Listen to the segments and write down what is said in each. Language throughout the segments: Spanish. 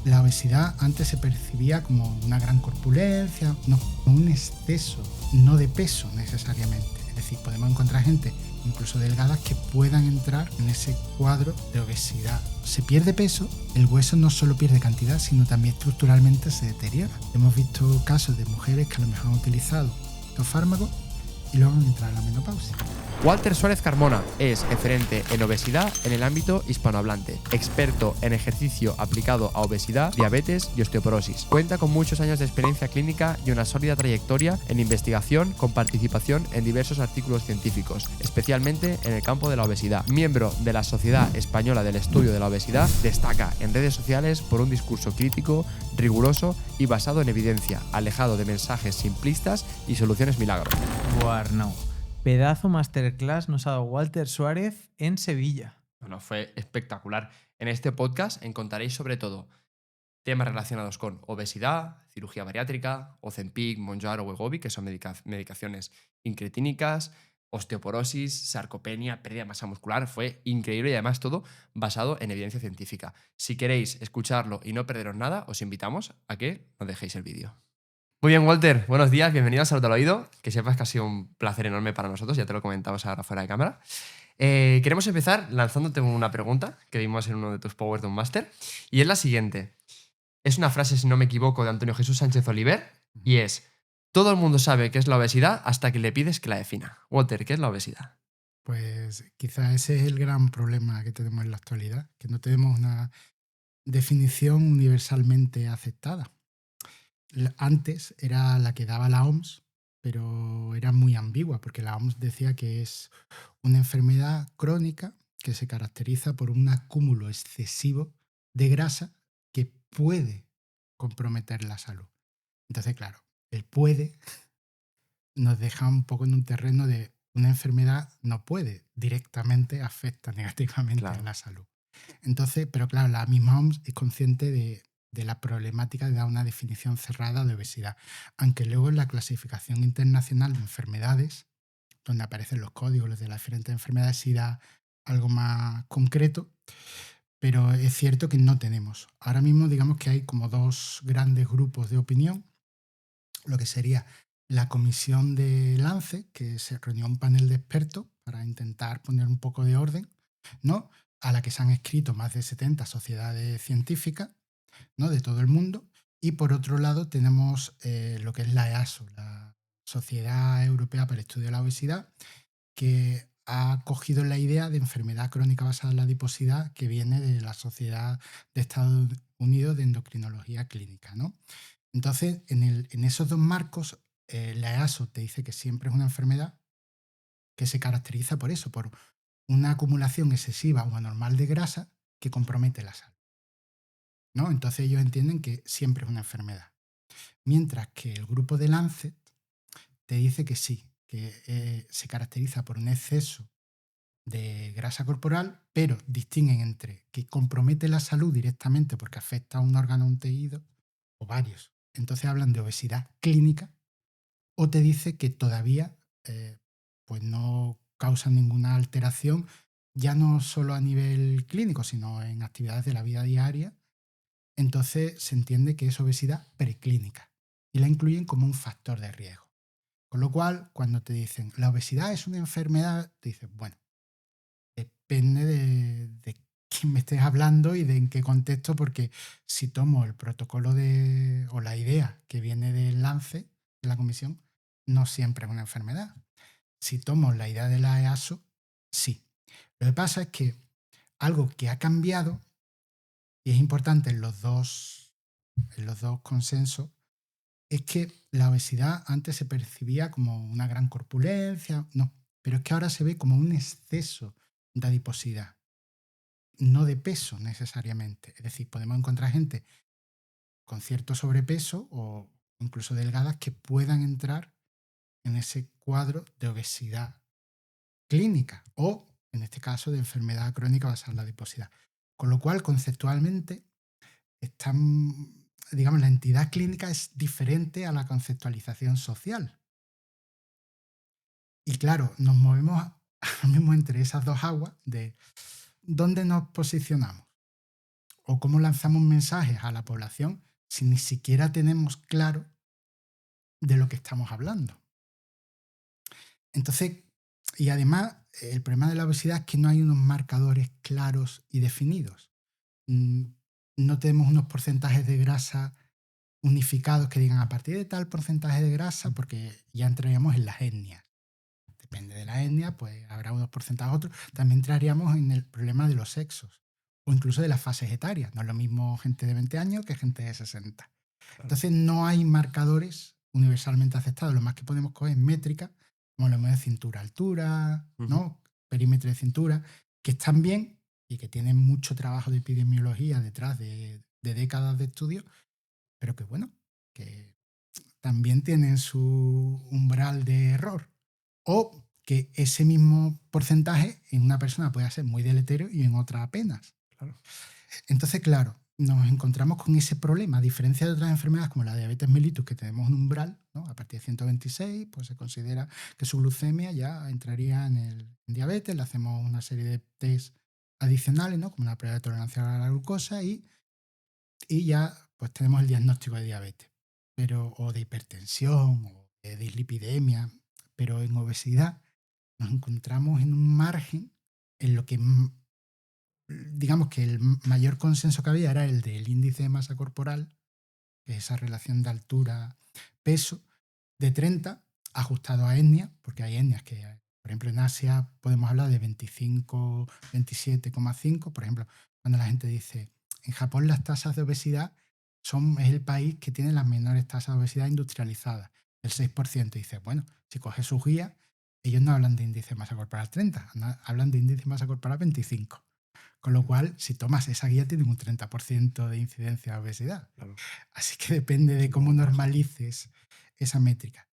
La obesidad antes se percibía como una gran corpulencia, no, como un exceso, no de peso necesariamente. Es decir, podemos encontrar gente incluso delgadas que puedan entrar en ese cuadro de obesidad. Se pierde peso, el hueso no solo pierde cantidad, sino también estructuralmente se deteriora. Hemos visto casos de mujeres que a lo mejor han utilizado los fármacos y luego han entrado en la menopausia. Walter Suárez Carmona es referente en obesidad en el ámbito hispanohablante, experto en ejercicio aplicado a obesidad, diabetes y osteoporosis. Cuenta con muchos años de experiencia clínica y una sólida trayectoria en investigación con participación en diversos artículos científicos, especialmente en el campo de la obesidad. Miembro de la Sociedad Española del Estudio de la Obesidad, destaca en redes sociales por un discurso crítico, riguroso y basado en evidencia, alejado de mensajes simplistas y soluciones milagro. Buah, Arnau. Pedazo masterclass nos ha dado Walter Suárez en Sevilla. Bueno, fue espectacular. En este podcast encontraréis sobre todo temas relacionados con obesidad, cirugía bariátrica, Ozempic, Mounjaro o Wegovy, que son medicaciones incretínicas, osteoporosis, sarcopenia, pérdida de masa muscular. Fue increíble y además todo basado en evidencia científica. Si queréis escucharlo y no perderos nada, os invitamos a que nos dejéis el vídeo. Muy bien, Walter, buenos días, bienvenido a Salud al Oído. Que sepas que ha sido un placer enorme para nosotros, ya te lo comentamos ahora fuera de cámara. Queremos empezar lanzándote una pregunta que vimos en uno de tus Powers de un Máster, y es la siguiente. Es una frase, si no me equivoco, de Antonio Jesús Sánchez Oliver, y es: todo el mundo sabe qué es la obesidad hasta que le pides que la defina. Walter, ¿qué es la obesidad? Pues quizás ese es el gran problema que tenemos en la actualidad, que no tenemos una definición universalmente aceptada. Antes era la que daba la OMS, pero era muy ambigua, porque la OMS decía que es una enfermedad crónica que se caracteriza por un acúmulo excesivo de grasa que puede comprometer la salud. Entonces, claro, el puede nos deja un poco en un terreno de una enfermedad no puede, directamente afecta negativamente a la salud. Entonces, pero claro, la misma OMS es consciente de la problemática de dar una definición cerrada de obesidad, aunque luego en la clasificación internacional de enfermedades, donde aparecen los códigos de las diferentes enfermedades, sí da algo más concreto, pero es cierto que no tenemos. Ahora mismo digamos que hay como dos grandes grupos de opinión, lo que sería la comisión de Lancet, que se reunió un panel de expertos para intentar poner un poco de orden, ¿no?, a la que se han escrito más de 70 sociedades científicas, ¿no?, de todo el mundo. Y por otro lado tenemos lo que es la EASO, la Sociedad Europea para el Estudio de la Obesidad, que ha cogido la idea de enfermedad crónica basada en la adiposidad que viene de la Sociedad de Estados Unidos de Endocrinología Clínica, ¿no? Entonces, en esos dos marcos, la EASO te dice que siempre es una enfermedad que se caracteriza por eso, por una acumulación excesiva o anormal de grasa que compromete la salud, ¿no? Entonces ellos entienden que siempre es una enfermedad. Mientras que el grupo de Lancet te dice que sí, que se caracteriza por un exceso de grasa corporal, pero distinguen entre que compromete la salud directamente porque afecta a un órgano o un tejido, o varios. Entonces hablan de obesidad clínica, o te dice que todavía pues no causa ninguna alteración, ya no solo a nivel clínico, sino en actividades de la vida diaria. Entonces se entiende que es obesidad preclínica y la incluyen como un factor de riesgo. Con lo cual, cuando te dicen la obesidad es una enfermedad, te dices, bueno, depende de quién me estés hablando y de en qué contexto, porque si tomo el protocolo o la idea que viene del Lancet, de la comisión, no siempre es una enfermedad. Si tomo la idea de la EASO, sí. Lo que pasa es que algo que ha cambiado, y es importante en los dos consensos, es que la obesidad antes se percibía como una gran corpulencia, no, pero es que ahora se ve como un exceso de adiposidad, no de peso necesariamente. Es decir, podemos encontrar gente con cierto sobrepeso o incluso delgadas que puedan entrar en ese cuadro de obesidad clínica o, en este caso, de enfermedad crónica basada en la adiposidad. Con lo cual, conceptualmente, digamos, la entidad clínica es diferente a la conceptualización social. Y claro, nos movemos ahora mismo entre esas dos aguas de dónde nos posicionamos. o cómo lanzamos mensajes a la población si ni siquiera tenemos claro de lo que estamos hablando. Entonces, y además, el problema de la obesidad es que no hay unos marcadores claros y definidos. Mm, No tenemos unos porcentajes de grasa unificados que digan a partir de tal porcentaje de grasa, porque ya entraríamos en las etnias. Depende de la etnia, pues habrá unos porcentajes otros. También entraríamos en el problema de los sexos o incluso de las fases etarias. No es lo mismo gente de 20 años que gente de 60. Claro. Entonces no hay marcadores universalmente aceptados. Lo más que podemos coger es métricas, como lo de cintura-altura, ¿no? Perímetro de cintura, que están bien y que tienen mucho trabajo de epidemiología detrás de décadas de estudio, pero que bueno, que también tienen su umbral de error. O que ese mismo porcentaje en una persona puede ser muy deleterio y en otra apenas. Claro. Entonces, claro, nos encontramos con ese problema, a diferencia de otras enfermedades como la diabetes mellitus, que tenemos un umbral, ¿no? A partir de 126, pues se considera que su glucemia ya entraría en diabetes, le hacemos una serie de test adicionales, ¿no? Como una prueba de tolerancia a la glucosa y ya pues tenemos el diagnóstico de diabetes, o de hipertensión, o de dislipidemia, pero en obesidad nos encontramos en un margen en lo que, digamos que el mayor consenso que había era el del índice de masa corporal, que es esa relación de altura-peso, de 30, ajustado a etnia, porque hay etnias que, por ejemplo, en Asia podemos hablar de 25, 27,5. Por ejemplo, cuando la gente dice, en Japón las tasas de obesidad es el país que tiene las menores tasas de obesidad industrializadas, el 6%. Y dice, bueno, si coges sus guías, ellos no hablan de índice de masa corporal 30, hablan de índice de masa corporal 25. Con lo cual, si tomas esa guía, tienen un 30% de incidencia de obesidad. Claro. Así que depende de cómo normalices esa métrica.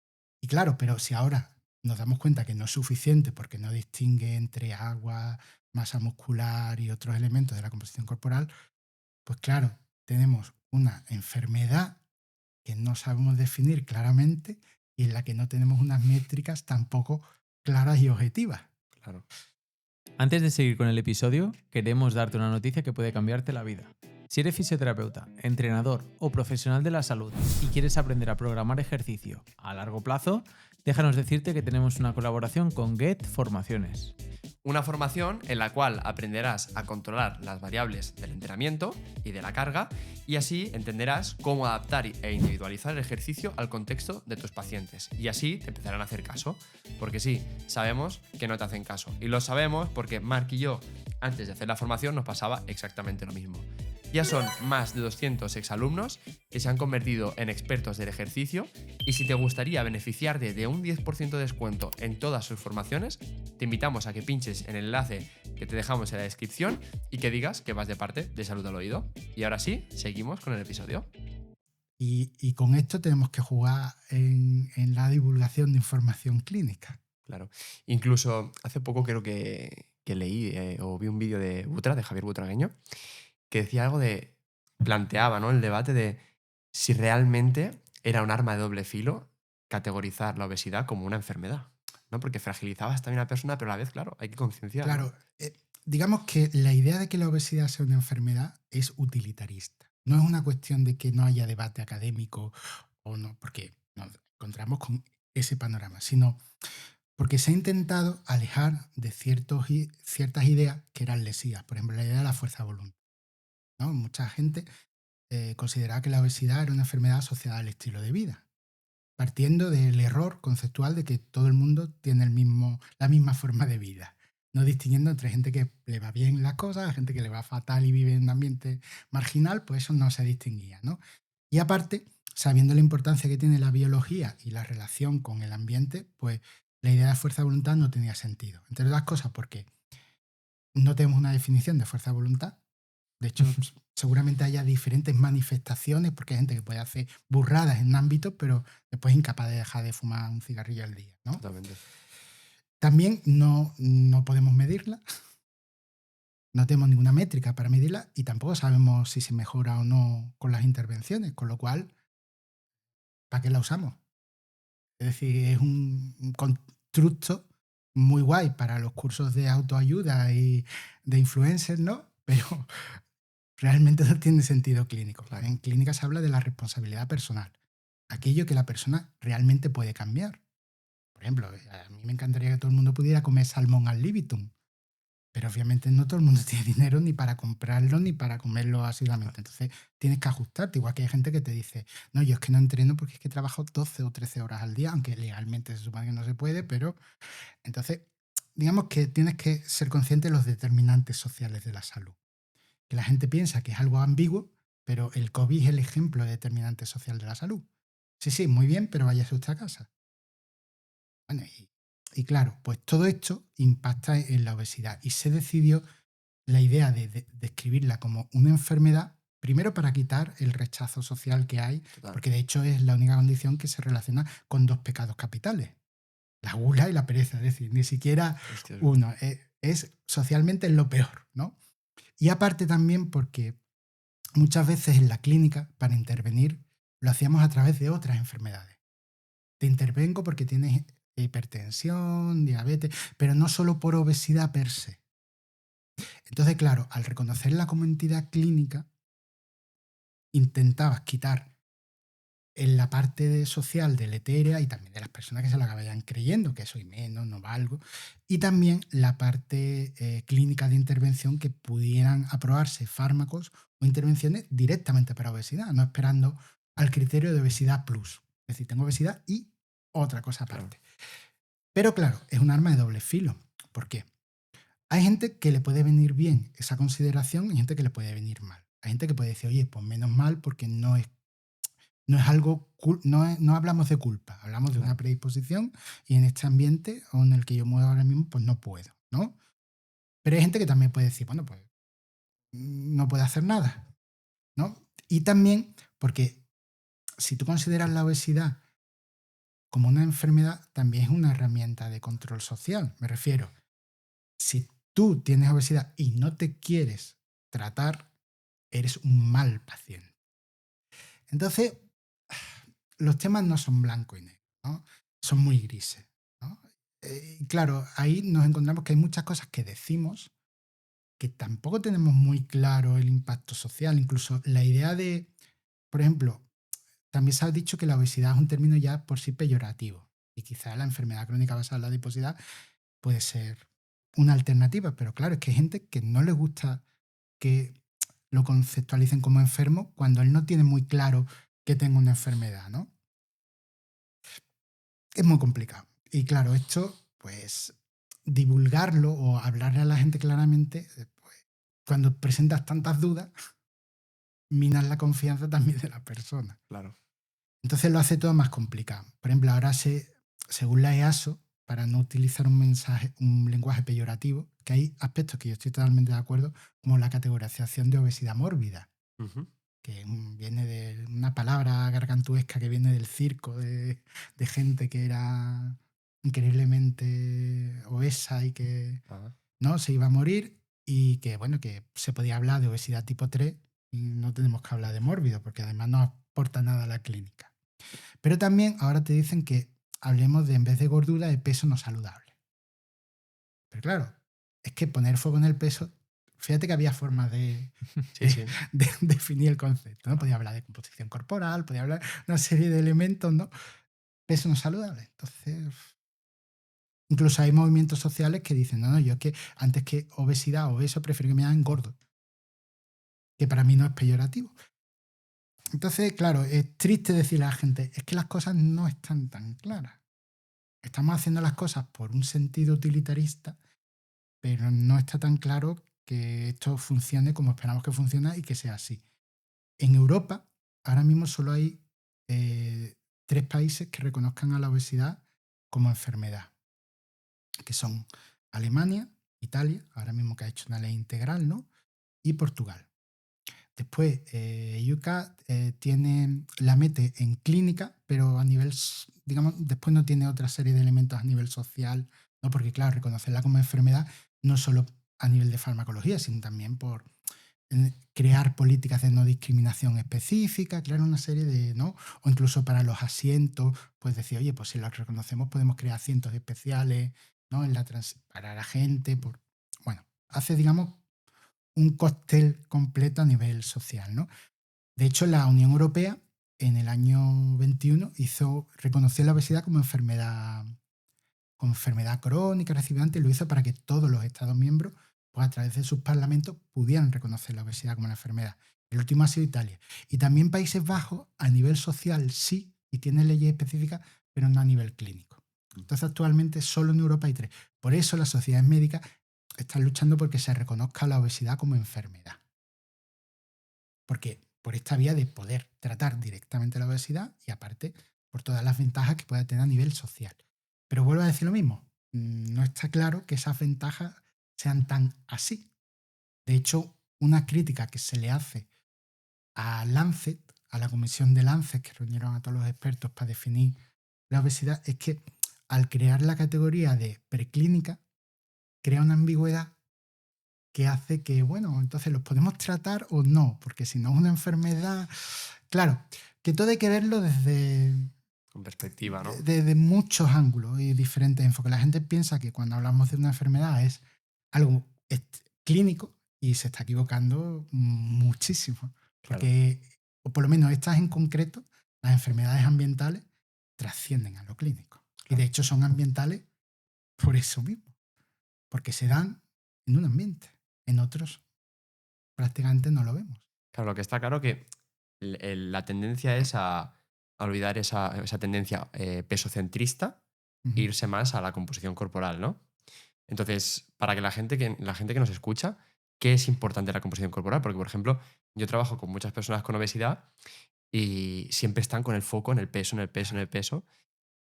Y claro, pero si ahora nos damos cuenta que no es suficiente porque no distingue entre agua, masa muscular y otros elementos de la composición corporal, pues claro, tenemos una enfermedad que no sabemos definir claramente y en la que no tenemos unas métricas tampoco claras y objetivas. Claro. Antes de seguir con el episodio, queremos darte una noticia que puede cambiarte la vida. Si eres fisioterapeuta, entrenador o profesional de la salud y quieres aprender a programar ejercicio a largo plazo, déjanos decirte que tenemos una colaboración con Get Formaciones. Una formación en la cual aprenderás a controlar las variables del entrenamiento y de la carga y así entenderás cómo adaptar e individualizar el ejercicio al contexto de tus pacientes y así te empezarán a hacer caso. Porque sí, sabemos que no te hacen caso y lo sabemos porque Marc y yo, antes de hacer la formación, nos pasaba exactamente lo mismo. Ya son más de 200 exalumnos que se han convertido en expertos del ejercicio y si te gustaría beneficiarte de un 10% de descuento en todas sus formaciones, te invitamos a que pinches en el enlace que te dejamos en la descripción y que digas que vas de parte de Salud al Oído. Y ahora sí, seguimos con el episodio. Y con esto tenemos que jugar en la divulgación de información clínica. Claro. Incluso hace poco creo que leí o vi un vídeo de Butra, de Javier Butragueño, que decía algo de, planteaba, ¿no?, el debate de si realmente era un arma de doble filo categorizar la obesidad como una enfermedad, ¿no? Porque fragilizabas también a la persona, pero a la vez, claro, hay que concienciar. Claro, digamos que la idea de que la obesidad sea una enfermedad es utilitarista. No es una cuestión de que no haya debate académico o no, porque nos encontramos con ese panorama, sino porque se ha intentado alejar de ciertas ideas que eran lesivas. Por ejemplo, la idea de la fuerza de voluntad, ¿no? Mucha gente consideraba que la obesidad era una enfermedad asociada al estilo de vida, partiendo del error conceptual de que todo el mundo tiene la misma forma de vida, no distinguiendo entre gente que le va bien las cosas, gente que le va fatal y vive en un ambiente marginal, pues eso no se distinguía, ¿no? Y aparte, sabiendo la importancia que tiene la biología y la relación con el ambiente, pues la idea de fuerza de voluntad no tenía sentido. Entre otras cosas porque no tenemos una definición de fuerza de voluntad. De hecho, seguramente haya diferentes manifestaciones, porque hay gente que puede hacer burradas en un ámbito, pero después es incapaz de dejar de fumar un cigarrillo al día, ¿no? Totalmente. También no podemos medirla, no tenemos ninguna métrica para medirla y tampoco sabemos si se mejora o no con las intervenciones, con lo cual, ¿para qué la usamos? Es decir, es un constructo muy guay para los cursos de autoayuda y de influencers, ¿no? Pero realmente no tiene sentido clínico. Claro. En clínica se habla de la responsabilidad personal, aquello que la persona realmente puede cambiar. Por ejemplo, a mí me encantaría que todo el mundo pudiera comer salmón al libitum, pero obviamente no todo el mundo tiene dinero ni para comprarlo ni para comerlo asiduamente. Entonces tienes que ajustarte, igual que hay gente que te dice, no, yo es que no entreno porque es que trabajo 12 o 13 horas al día, aunque legalmente se supone que no se puede, pero entonces digamos que tienes que ser consciente de los determinantes sociales de la salud. Que la gente piensa que es algo ambiguo, pero el COVID es el ejemplo de determinante social de la salud. Sí, sí, muy bien, pero váyase usted a casa. Bueno, y claro, pues todo esto impacta en la obesidad y se decidió la idea de describirla como una enfermedad, primero para quitar el rechazo social que hay, Total. porque de hecho es la única condición que se relaciona con dos pecados capitales, la gula y la pereza, es decir, ni siquiera Hostia, uno, es socialmente lo peor, ¿no? Y aparte también porque muchas veces en la clínica, para intervenir, lo hacíamos a través de otras enfermedades. Te intervengo porque tienes hipertensión, diabetes, pero no solo por obesidad per se. Entonces, claro, al reconocerla como entidad clínica, intentabas quitar en la parte social deletérea y también de las personas que se la vayan creyendo, que soy menos, no valgo, y también la parte clínica de intervención, que pudieran aprobarse fármacos o intervenciones directamente para obesidad, no esperando al criterio de obesidad plus. Es decir, tengo obesidad y otra cosa Claro. aparte. Pero claro, es un arma de doble filo. ¿Por qué? Hay gente que le puede venir bien esa consideración y gente que le puede venir mal. Hay gente que puede decir, oye, pues menos mal porque no es algo, no hablamos de culpa, hablamos de una Claro. predisposición y en este ambiente en el que yo muevo ahora mismo, pues no puedo, ¿no? Pero hay gente que también puede decir, bueno, pues no puede hacer nada, ¿no? Y también porque si tú consideras la obesidad como una enfermedad, también es una herramienta de control social. Me refiero, si tú tienes obesidad y no te quieres tratar, eres un mal paciente. Entonces, los temas no son blanco y negro, ¿no? Son muy grises, ¿no? Y claro, ahí nos encontramos que hay muchas cosas que decimos que tampoco tenemos muy claro el impacto social. Incluso la idea de, por ejemplo, también se ha dicho que la obesidad es un término ya por sí peyorativo y quizá la enfermedad crónica basada en la adiposidad puede ser una alternativa, pero claro, es que hay gente que no le gusta que lo conceptualicen como enfermo cuando él no tiene muy claro que tenga una enfermedad, ¿no? Es muy complicado. Y claro, esto, pues, divulgarlo o hablarle a la gente claramente, pues, cuando presentas tantas dudas, minas la confianza también de la persona. Claro. Entonces lo hace todo más complicado. Por ejemplo, ahora según la EASO, para no utilizar un lenguaje peyorativo, que hay aspectos que yo estoy totalmente de acuerdo, como la categorización de obesidad mórbida, Ujú. que viene de una palabra gargantuesca que viene del circo, de gente que era increíblemente obesa y que Ah, no se iba a morir y que, bueno, que se podía hablar de obesidad tipo 3 y no tenemos que hablar de mórbido porque además no aporta nada a la clínica. Pero también ahora te dicen que hablemos de, en vez de gordura, de peso no saludable. Pero claro, es que poner fuego en el peso, fíjate que había formas sí, sí. de definir el concepto, ¿no? Podía hablar de composición corporal, podía hablar de una serie de elementos, ¿no? Peso no saludable. Entonces, incluso hay movimientos sociales que dicen, no, no, yo es que antes que obesidad o obeso prefiero que me llamen gordo, que para mí no es peyorativo. Entonces, claro, es triste decirle a la gente, es que las cosas no están tan claras. Estamos haciendo las cosas por un sentido utilitarista, pero no está tan claro que esto funcione como esperamos que funcione y que sea así. En Europa, ahora mismo solo hay 3 países que reconozcan a la obesidad como enfermedad, que son Alemania, Italia, ahora mismo que ha hecho una ley integral, ¿no? Y Portugal. Después, UK la mete en clínica, pero a nivel, digamos, después no tiene otra serie de elementos a nivel social, ¿no? Porque, claro, reconocerla como enfermedad no solo a nivel de farmacología, sino también por crear políticas de no discriminación específicas, crear una serie de, ¿no? O incluso para los asientos, pues decir, oye, pues si lo reconocemos podemos crear asientos especiales, ¿no? Para la gente, bueno, hace, digamos, un cóctel completo a nivel social, ¿no? De hecho, la Unión Europea en el año 21 reconoció la obesidad como enfermedad crónica recibidamente, y lo hizo para que todos los Estados miembros, pues a través de sus parlamentos, pudieran reconocer la obesidad como una enfermedad. El último ha sido Italia. Y también Países Bajos, a nivel social, sí, y tiene leyes específicas, pero no a nivel clínico. Entonces, actualmente solo en Europa hay 3. Por eso las sociedades médicas están luchando porque se reconozca la obesidad como enfermedad. Porque por esta vía de poder tratar directamente la obesidad y aparte por todas las ventajas que puede tener a nivel social. Pero vuelvo a decir lo mismo, no está claro que esas ventajas sean tan así. De hecho, una crítica que se le hace a Lancet, a la comisión de Lancet, que reunieron a todos los expertos para definir la obesidad, es que al crear la categoría de preclínica, crea una ambigüedad que hace que, bueno, entonces los podemos tratar o no, porque si no es una enfermedad, claro, que todo hay que verlo desde Con perspectiva, ¿no? de muchos ángulos y diferentes enfoques. La gente piensa que cuando hablamos de una enfermedad es algo clínico y se está equivocando muchísimo, porque, o por lo menos estas en concreto, las enfermedades ambientales trascienden a lo clínico. Y de hecho son ambientales por eso mismo, porque se dan en un ambiente. En otros prácticamente no lo vemos. Claro, lo que está claro que la tendencia es a olvidar esa tendencia pesocentrista e irse más a la composición corporal, ¿no? Entonces, para que la gente que nos escucha, ¿qué es importante la composición corporal? Porque, por ejemplo, yo trabajo con muchas personas con obesidad y siempre están con el foco en el peso, en el peso, en el peso.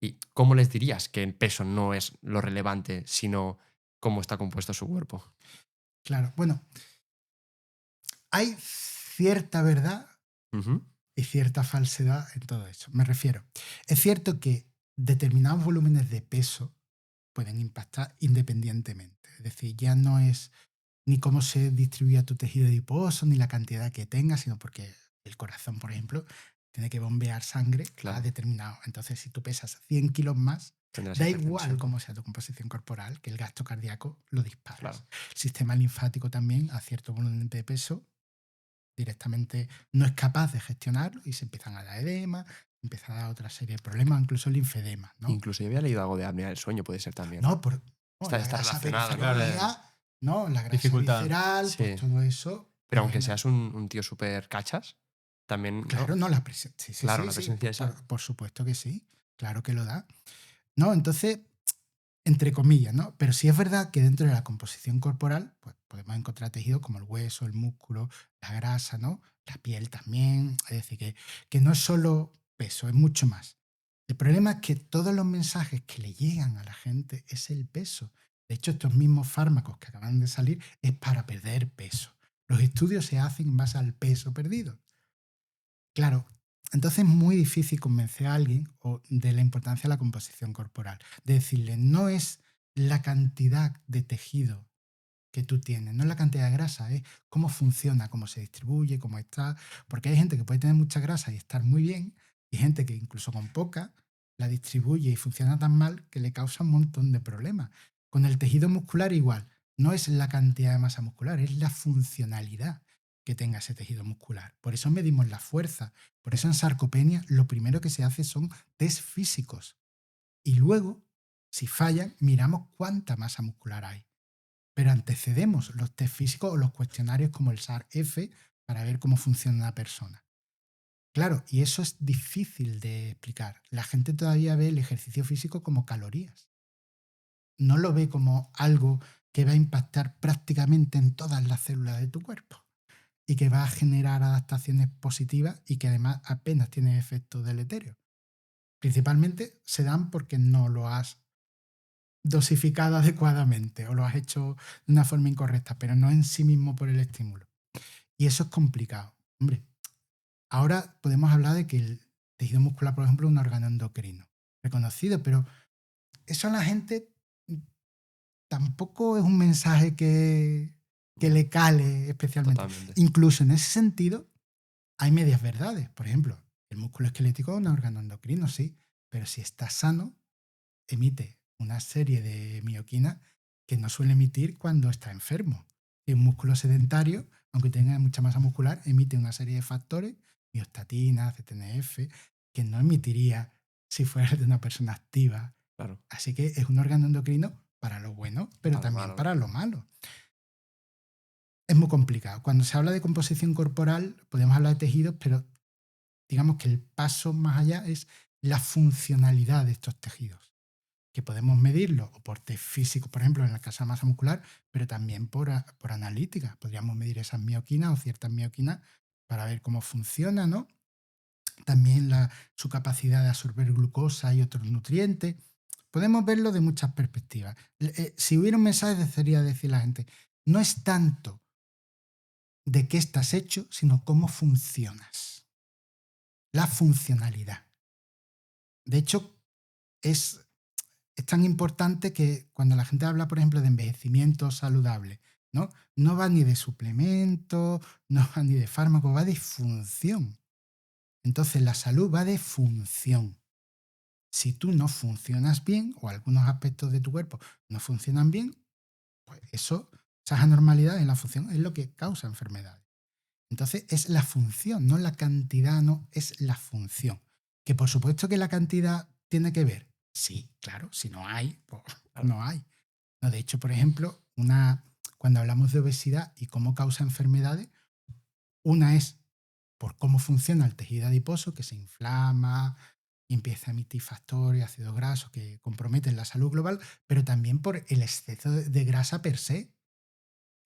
¿Y cómo les dirías que el peso no es lo relevante, sino cómo está compuesto su cuerpo? Claro, bueno, hay cierta verdad Ujú. y cierta falsedad en todo eso. Me refiero, es cierto que determinados volúmenes de peso pueden impactar independientemente. Es decir, ya no es ni cómo se distribuye tu tejido adiposo, ni la cantidad que tengas, sino porque el corazón, por ejemplo, tiene que bombear sangre a Claro. determinado. Entonces, si tú pesas 100 kilos más, Tendrás da hipertensión. igual cómo sea tu composición corporal, que el gasto cardíaco lo disparas. Claro. El sistema linfático también, a cierto volumen de peso, directamente no es capaz de gestionarlo y se empiezan a dar edema, empieza a dar otra serie de problemas, incluso linfedema, ¿no? Incluso yo había leído algo de apnea del sueño, puede ser también. No, Está la grasa relacionado, ¿no? periférica, ¿no? La grasa Dificultad. visceral, Sí. pues todo eso. Pero pues, aunque seas un tío súper cachas, también. Claro, no, la presencia. Sí, Claro, sí, la sí, presencia esa. por supuesto que sí. Claro que lo da. No, entonces, entre comillas, ¿no? Pero sí es verdad que dentro de la composición corporal, pues podemos encontrar tejidos como el hueso, el músculo, la grasa, ¿no? La piel también. Es decir, que no es solo peso, es mucho más. El problema es que todos los mensajes que le llegan a la gente es el peso. De hecho, estos mismos fármacos que acaban de salir es para perder peso. Los estudios se hacen en base al peso perdido. Claro, entonces es muy difícil convencer a alguien de la importancia de la composición corporal. De decirle, no es la cantidad de tejido que tú tienes, no es la cantidad de grasa, es cómo funciona, cómo se distribuye, cómo está. Porque hay gente que puede tener mucha grasa y estar muy bien, y gente que incluso con poca la distribuye y funciona tan mal que le causa un montón de problemas. Con el tejido muscular igual, no es la cantidad de masa muscular, es la funcionalidad que tenga ese tejido muscular. Por eso medimos la fuerza. Por eso en sarcopenia lo primero que se hace son test físicos. Y luego, si fallan, miramos cuánta masa muscular hay. Pero antecedemos los test físicos o los cuestionarios como el SAR-F para ver cómo funciona una persona. Claro, y eso es difícil de explicar. La gente todavía ve el ejercicio físico como calorías. No lo ve como algo que va a impactar prácticamente en todas las células de tu cuerpo y que va a generar adaptaciones positivas y que además apenas tiene efectos deleterios. Principalmente se dan porque no lo has dosificado adecuadamente o lo has hecho de una forma incorrecta, pero no en sí mismo por el estímulo. Y eso es complicado. Hombre, ahora podemos hablar de que el tejido muscular, por ejemplo, es un órgano endocrino reconocido, pero eso a la gente tampoco es un mensaje que le cale especialmente. Totalmente. Incluso en ese sentido, hay medias verdades. Por ejemplo, el músculo esquelético es un órgano endocrino, sí, pero si está sano, emite una serie de mioquinas que no suele emitir cuando está enfermo. que un músculo sedentario, aunque tenga mucha masa muscular, emite una serie de factores, miostatina, CTNF, que no emitiría si fuera de una persona activa. Claro. Así que es un órgano endocrino para lo bueno, pero Para lo también malo. para lo malo. Es muy complicado. Cuando se habla de composición corporal, podemos hablar de tejidos, pero digamos que el paso más allá es la funcionalidad de estos tejidos, que podemos medirlo o por test físico, por ejemplo, en el caso de masa muscular, pero también por analítica. Podríamos medir esas mioquinas o ciertas mioquinas para ver cómo funciona, ¿no? También su capacidad de absorber glucosa y otros nutrientes. Podemos verlo de muchas perspectivas. Si hubiera un mensaje, sería decir a la gente, no es tanto de qué estás hecho, sino cómo funcionas. La funcionalidad. De hecho, es tan importante que cuando la gente habla, por ejemplo, de envejecimiento saludable, no va ni de suplemento, no va ni de fármaco, va de función. Entonces, la salud va de función. Si tú no funcionas bien o algunos aspectos de tu cuerpo no funcionan bien, pues esas anormalidades en la función es lo que causa enfermedades. Entonces es la función, no la cantidad, no, es la función. Que por supuesto que la cantidad tiene que ver. Sí, claro, si no hay, pues no hay. No, de hecho, por ejemplo, cuando hablamos de obesidad y cómo causa enfermedades, una es por cómo funciona el tejido adiposo, que se inflama y empieza a emitir factores, ácidos grasos que comprometen la salud global, pero también por el exceso de grasa per se.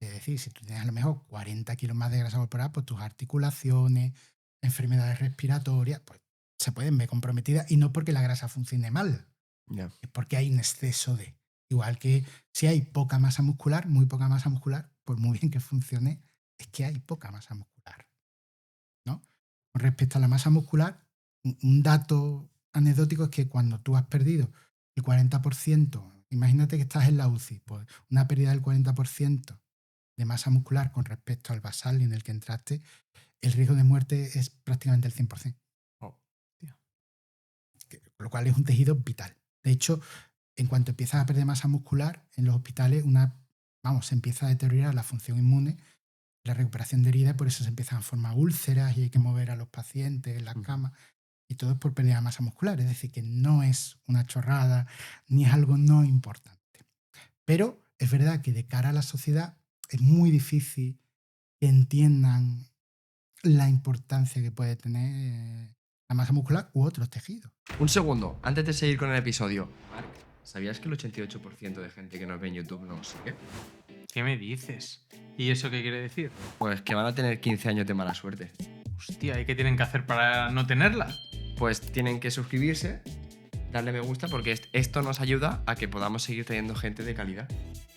Es decir, si tú tienes a lo mejor 40 kilos más de grasa corporal, pues tus articulaciones, enfermedades respiratorias, pues se pueden ver comprometidas y no porque la grasa funcione mal, Ya. es porque hay un exceso de. Igual que si hay poca masa muscular, muy poca masa muscular, pues muy bien que funcione, es que hay poca masa muscular, ¿no? Con respecto a la masa muscular, un dato anecdótico es que cuando tú has perdido el 40%, imagínate que estás en la UCI, pues una pérdida del 40% de masa muscular con respecto al basal en el que entraste, el riesgo de muerte es prácticamente el 100%. Oh, tío. Lo cual es un tejido vital. De hecho, en cuanto empiezas a perder masa muscular, en los hospitales se empieza a deteriorar la función inmune, la recuperación de heridas, por eso se empiezan a formar úlceras y hay que mover a los pacientes en las camas. Y todo es por pérdida de masa muscular. Es decir, que no es una chorrada ni es algo no importante. Pero es verdad que de cara a la sociedad es muy difícil que entiendan la importancia que puede tener la masa muscular u otros tejidos. Un segundo, antes de seguir con el episodio. Marc, ¿sabías que el 88% de gente que nos ve en YouTube no nos sigue? ¿Qué me dices? ¿Y eso qué quiere decir? Pues que van a tener 15 años de mala suerte. Hostia, ¿y qué tienen que hacer para no tenerla? Pues tienen que suscribirse, darle me gusta, porque esto nos ayuda a que podamos seguir teniendo gente de calidad.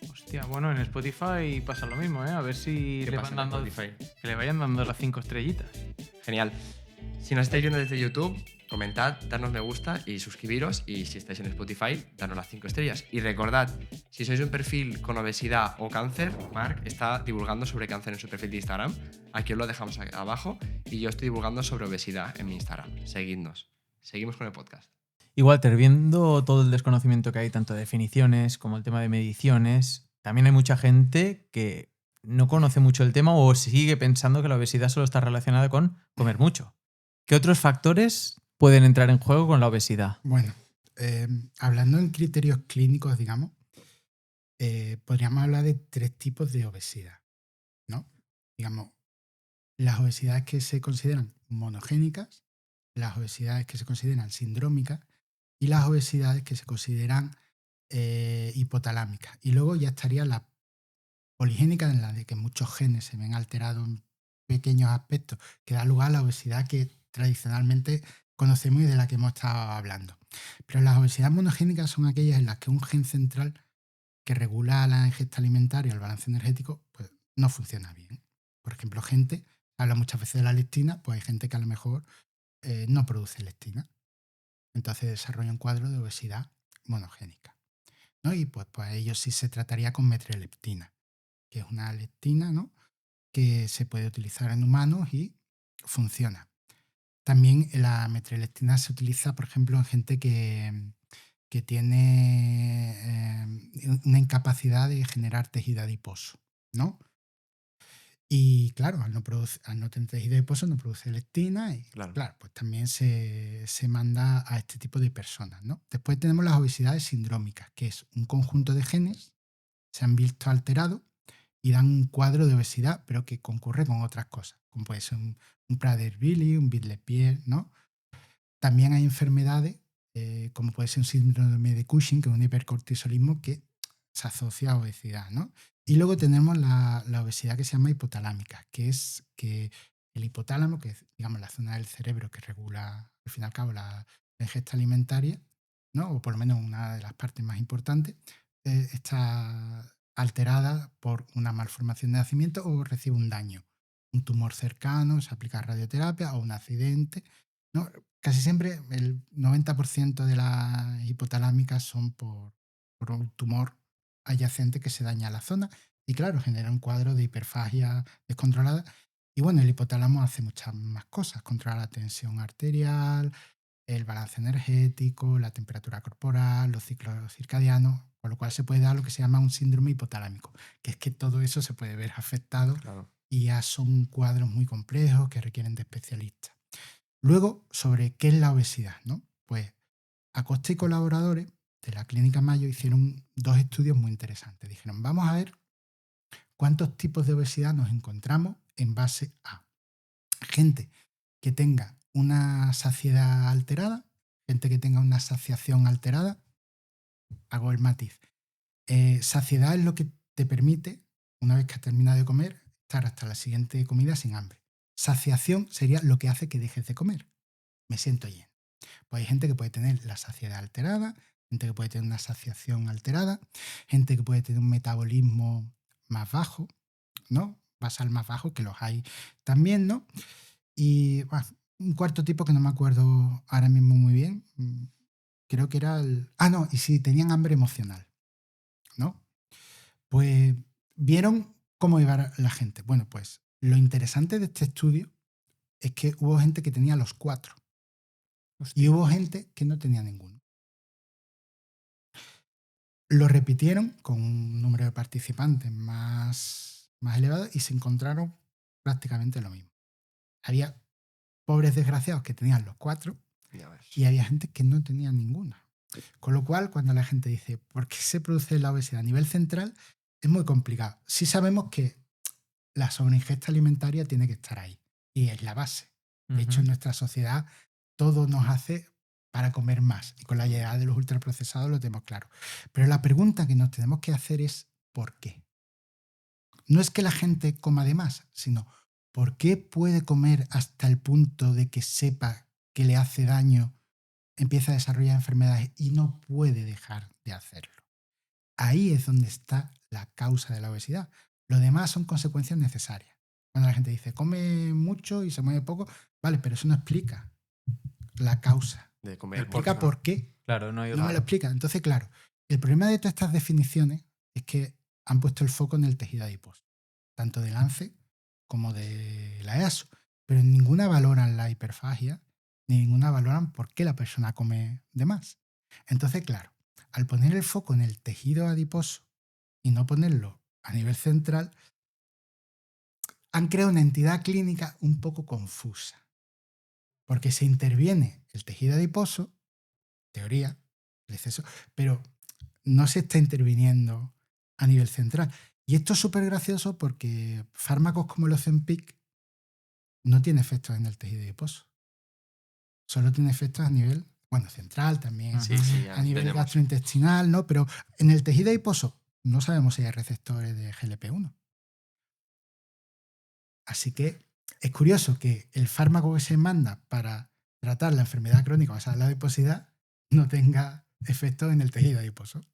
Hostia, bueno, en Spotify pasa lo mismo, ¿eh? A ver si ¿Qué le pasa van en dando, Spotify? que le vayan dando las 5 estrellitas. Genial. Si nos estáis viendo desde YouTube, comentad, darnos me gusta y suscribiros. Y si estáis en Spotify, darnos las 5 estrellas. Y recordad, si sois un perfil con obesidad o cáncer, Marc está divulgando sobre cáncer en su perfil de Instagram. Aquí os lo dejamos abajo. Y yo estoy divulgando sobre obesidad en mi Instagram. Seguidnos. Seguimos con el podcast. Y Walter, viendo todo el desconocimiento que hay, tanto de definiciones como el tema de mediciones, también hay mucha gente que no conoce mucho el tema o sigue pensando que la obesidad solo está relacionada con comer mucho. ¿Qué otros factores pueden entrar en juego con la obesidad? Bueno, hablando en criterios clínicos, digamos, podríamos hablar de 3 tipos de obesidad, ¿no? Digamos, las obesidades que se consideran monogénicas, las obesidades que se consideran sindrómicas y las obesidades que se consideran hipotalámicas. Y luego ya estaría la poligénica, en la de que muchos genes se ven alterados en pequeños aspectos, que da lugar a la obesidad que tradicionalmente conocemos y de la que hemos estado hablando. Pero las obesidades monogénicas son aquellas en las que un gen central que regula la ingesta alimentaria, el balance energético, pues no funciona bien. Por ejemplo, habla muchas veces de la leptina, pues hay gente que a lo mejor no produce leptina. Entonces desarrolla un cuadro de obesidad monogénica, ¿no? Y pues ellos sí se trataría con metreleptina, que es una leptina, ¿no?, que se puede utilizar en humanos y funciona. También la metreleptina se utiliza, por ejemplo, en gente que tiene una incapacidad de generar tejido adiposo, ¿no? Y claro, al no tener tejido adiposo no produce leptina y Claro. claro, pues también se manda a este tipo de personas, ¿no? Después tenemos las obesidades sindrómicas, que es un conjunto de genes se han visto alterados y dan un cuadro de obesidad, pero que concurre con otras cosas, como puede ser un Prader-Willi, un Biddle-Pierre, ¿no? También hay enfermedades, como puede ser un síndrome de Cushing, que es un hipercortisolismo que se asocia a obesidad, ¿no? Y luego tenemos la obesidad que se llama hipotalámica, que es que el hipotálamo, que es, digamos, la zona del cerebro que regula, al fin y al cabo, la ingesta alimentaria, ¿no? O por lo menos una de las partes más importantes, está alterada por una malformación de nacimiento o recibe un daño, un tumor cercano, se aplica radioterapia o un accidente, ¿no? Casi siempre el 90% de las hipotalámicas son por un tumor adyacente que se daña la zona y claro, genera un cuadro de hiperfagia descontrolada. Y bueno, el hipotálamo hace muchas más cosas, controla la tensión arterial, el balance energético, la temperatura corporal, los ciclos circadianos, por lo cual se puede dar lo que se llama un síndrome hipotalámico, que es que todo eso se puede ver afectado Claro. y ya son cuadros muy complejos que requieren de especialistas. Luego, sobre qué es la obesidad, ¿no? Pues Acosta y colaboradores de la Clínica Mayo hicieron 2 estudios muy interesantes. Dijeron, vamos a ver cuántos tipos de obesidad nos encontramos en base a gente que tenga una saciedad alterada, gente que tenga una saciación alterada. Hago el matiz. Saciedad es lo que te permite, una vez que has terminado de comer, estar hasta la siguiente comida sin hambre. Saciación sería lo que hace que dejes de comer. Me siento lleno. Pues hay gente que puede tener la saciedad alterada, gente que puede tener una saciación alterada, gente que puede tener un metabolismo más bajo, ¿no? Basal más bajo, que los hay también, ¿no? Y bueno, un cuarto tipo que no me acuerdo ahora mismo muy bien, creo que era el... Ah, no, y sí, tenían hambre emocional, ¿no? Pues vieron cómo iba la gente. Bueno, pues lo interesante de este estudio es que hubo gente que tenía los 4 y hubo gente que no tenía ninguno. Lo repitieron con un número de participantes más elevado y se encontraron prácticamente lo mismo. Había pobres desgraciados que tenían los 4 Ya ves. y había gente que no tenía ninguna. Con lo cual, cuando la gente dice, ¿por qué se produce la obesidad a nivel central? Es muy complicado. Sí sabemos que la sobreingesta alimentaria tiene que estar ahí y es la base. De hecho, en nuestra sociedad todo nos hace para comer más y con la llegada de los ultraprocesados lo tenemos claro. Pero la pregunta que nos tenemos que hacer es ¿por qué? No es que la gente coma de más, sino ¿por qué puede comer hasta el punto de que sepa que le hace daño, empieza a desarrollar enfermedades y no puede dejar de hacerlo? Ahí es donde está la causa de la obesidad. Lo demás son consecuencias necesarias. Cuando la gente dice come mucho y se mueve poco, vale, pero eso no explica la causa. De Me comer explica mucho. por qué. Claro, no hay No me lo otra. explica. Entonces, claro, el problema de todas estas definiciones es que han puesto el foco en el tejido adiposo, tanto del ANCE como de la EASO, pero en ninguna valoran la hiperfagia, ni ninguna valoran por qué la persona come de más. Entonces, claro, al poner el foco en el tejido adiposo y no ponerlo a nivel central, han creado una entidad clínica un poco confusa, porque se interviene el tejido adiposo, teoría, el exceso, pero no se está interviniendo a nivel central. Y esto es súper gracioso porque fármacos como el Ozempic no tienen efectos en el tejido adiposo. Solo tiene efectos a nivel, bueno, central también, Sí, sí, ya a nivel entendemos. gastrointestinal, ¿no? Pero en el tejido adiposo no sabemos si hay receptores de GLP-1. Así que es curioso que el fármaco que se manda para tratar la enfermedad crónica basada en la adiposidad no tenga efectos en el tejido adiposo,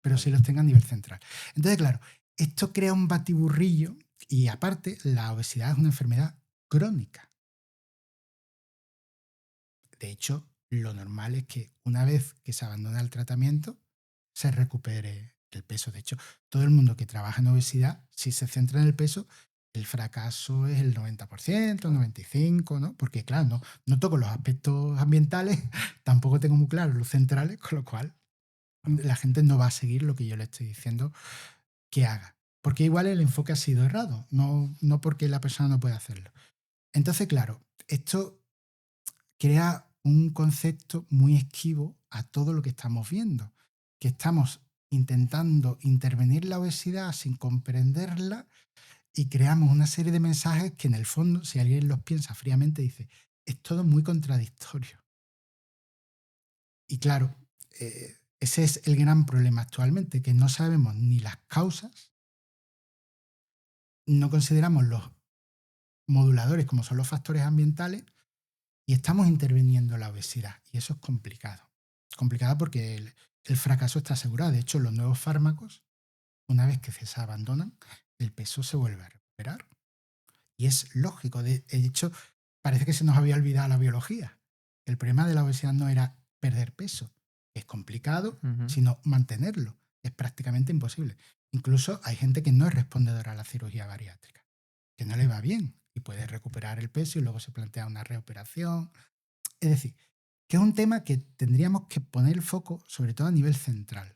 pero sí los tenga a nivel central. Entonces, claro, esto crea un batiburrillo y aparte la obesidad es una enfermedad crónica. De hecho, lo normal es que una vez que se abandona el tratamiento, se recupere el peso. De hecho, todo el mundo que trabaja en obesidad, si se centra en el peso, el fracaso es el 90%, 95%, ¿no? Porque, claro, no toco los aspectos ambientales, tampoco tengo muy claros los centrales, con lo cual la gente no va a seguir lo que yo le estoy diciendo que haga. porque igual el enfoque ha sido errado, no porque la persona no puede hacerlo. Entonces, claro, esto crea un concepto muy esquivo a todo lo que estamos viendo, que estamos intentando intervenir la obesidad sin comprenderla y creamos una serie de mensajes que en el fondo, si alguien los piensa fríamente, dice, es todo muy contradictorio. Y claro, ese es el gran problema actualmente, que no sabemos ni las causas, no consideramos los moduladores como son los factores ambientales y estamos interviniendo en la obesidad. Y eso es complicado. Complicado porque el fracaso está asegurado. De hecho, los nuevos fármacos, una vez que se abandonan, el peso se vuelve a recuperar. Y es lógico. De hecho, parece que se nos había olvidado la biología. El problema de la obesidad no era perder peso. Es complicado, sino mantenerlo. Es prácticamente imposible. Incluso hay gente que no es respondedora a la cirugía bariátrica, que no le va bien y puede recuperar el peso y luego se plantea una reoperación. Es decir, que es un tema que tendríamos que poner el foco sobre todo a nivel central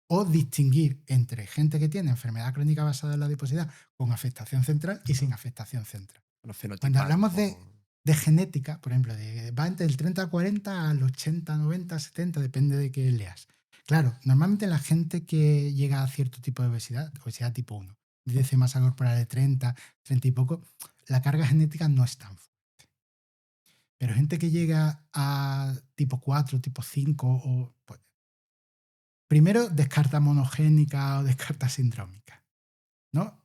o distinguir entre gente que tiene enfermedad crónica basada en la adiposidad con afectación central y sin afectación central. Bueno, Cuando fenotipar un hablamos poco. de genética, por ejemplo, va entre el 30 al 40 al 80, 90, 70, depende de qué leas. Claro, normalmente la gente que llega a cierto tipo de obesidad tipo 1, índice de masa corporal de 30, 30 y poco, la carga genética no es tan fuerte. Pero gente que llega a tipo 4, tipo 5, pues, primero descarta monogénica o descarta sindrómica, ¿no?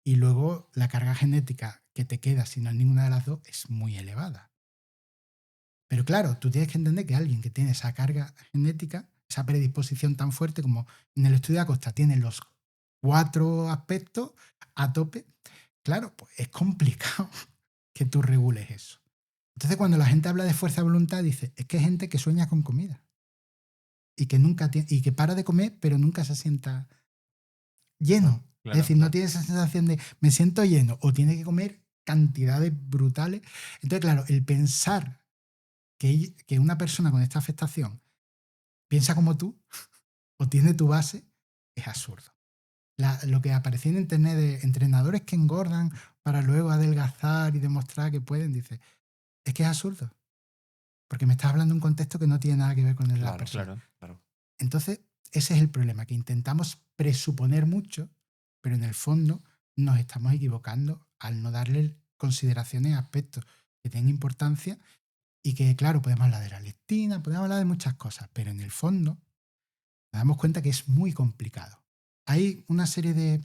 Y luego la carga genética que te queda si no es ninguna de las dos es muy elevada. Pero claro, tú tienes que entender que alguien que tiene esa carga genética, esa predisposición tan fuerte como en el estudio de Acosta tiene los 4 aspectos a tope, claro, pues es complicado que tú regules eso. Entonces, cuando la gente habla de fuerza de voluntad, dice, es que hay gente que sueña con comida y que nunca y que para de comer, pero nunca se sienta lleno. Claro, Es decir, no tiene esa sensación de me siento lleno o tiene que comer cantidades brutales. Entonces, claro, el pensar que una persona con esta afectación piensa como tú o tiene tu base es absurdo. Lo que aparecía en internet de entrenadores que engordan para luego adelgazar y demostrar que pueden, dice, es que es absurdo. Porque me estás hablando de un contexto que no tiene nada que ver con la persona. Claro. Entonces, ese es el problema, que intentamos presuponer mucho, pero en el fondo nos estamos equivocando al no darle consideraciones a aspectos que tienen importancia y que, claro, podemos hablar de la leptina, podemos hablar de muchas cosas, pero en el fondo nos damos cuenta que es muy complicado. Hay una serie de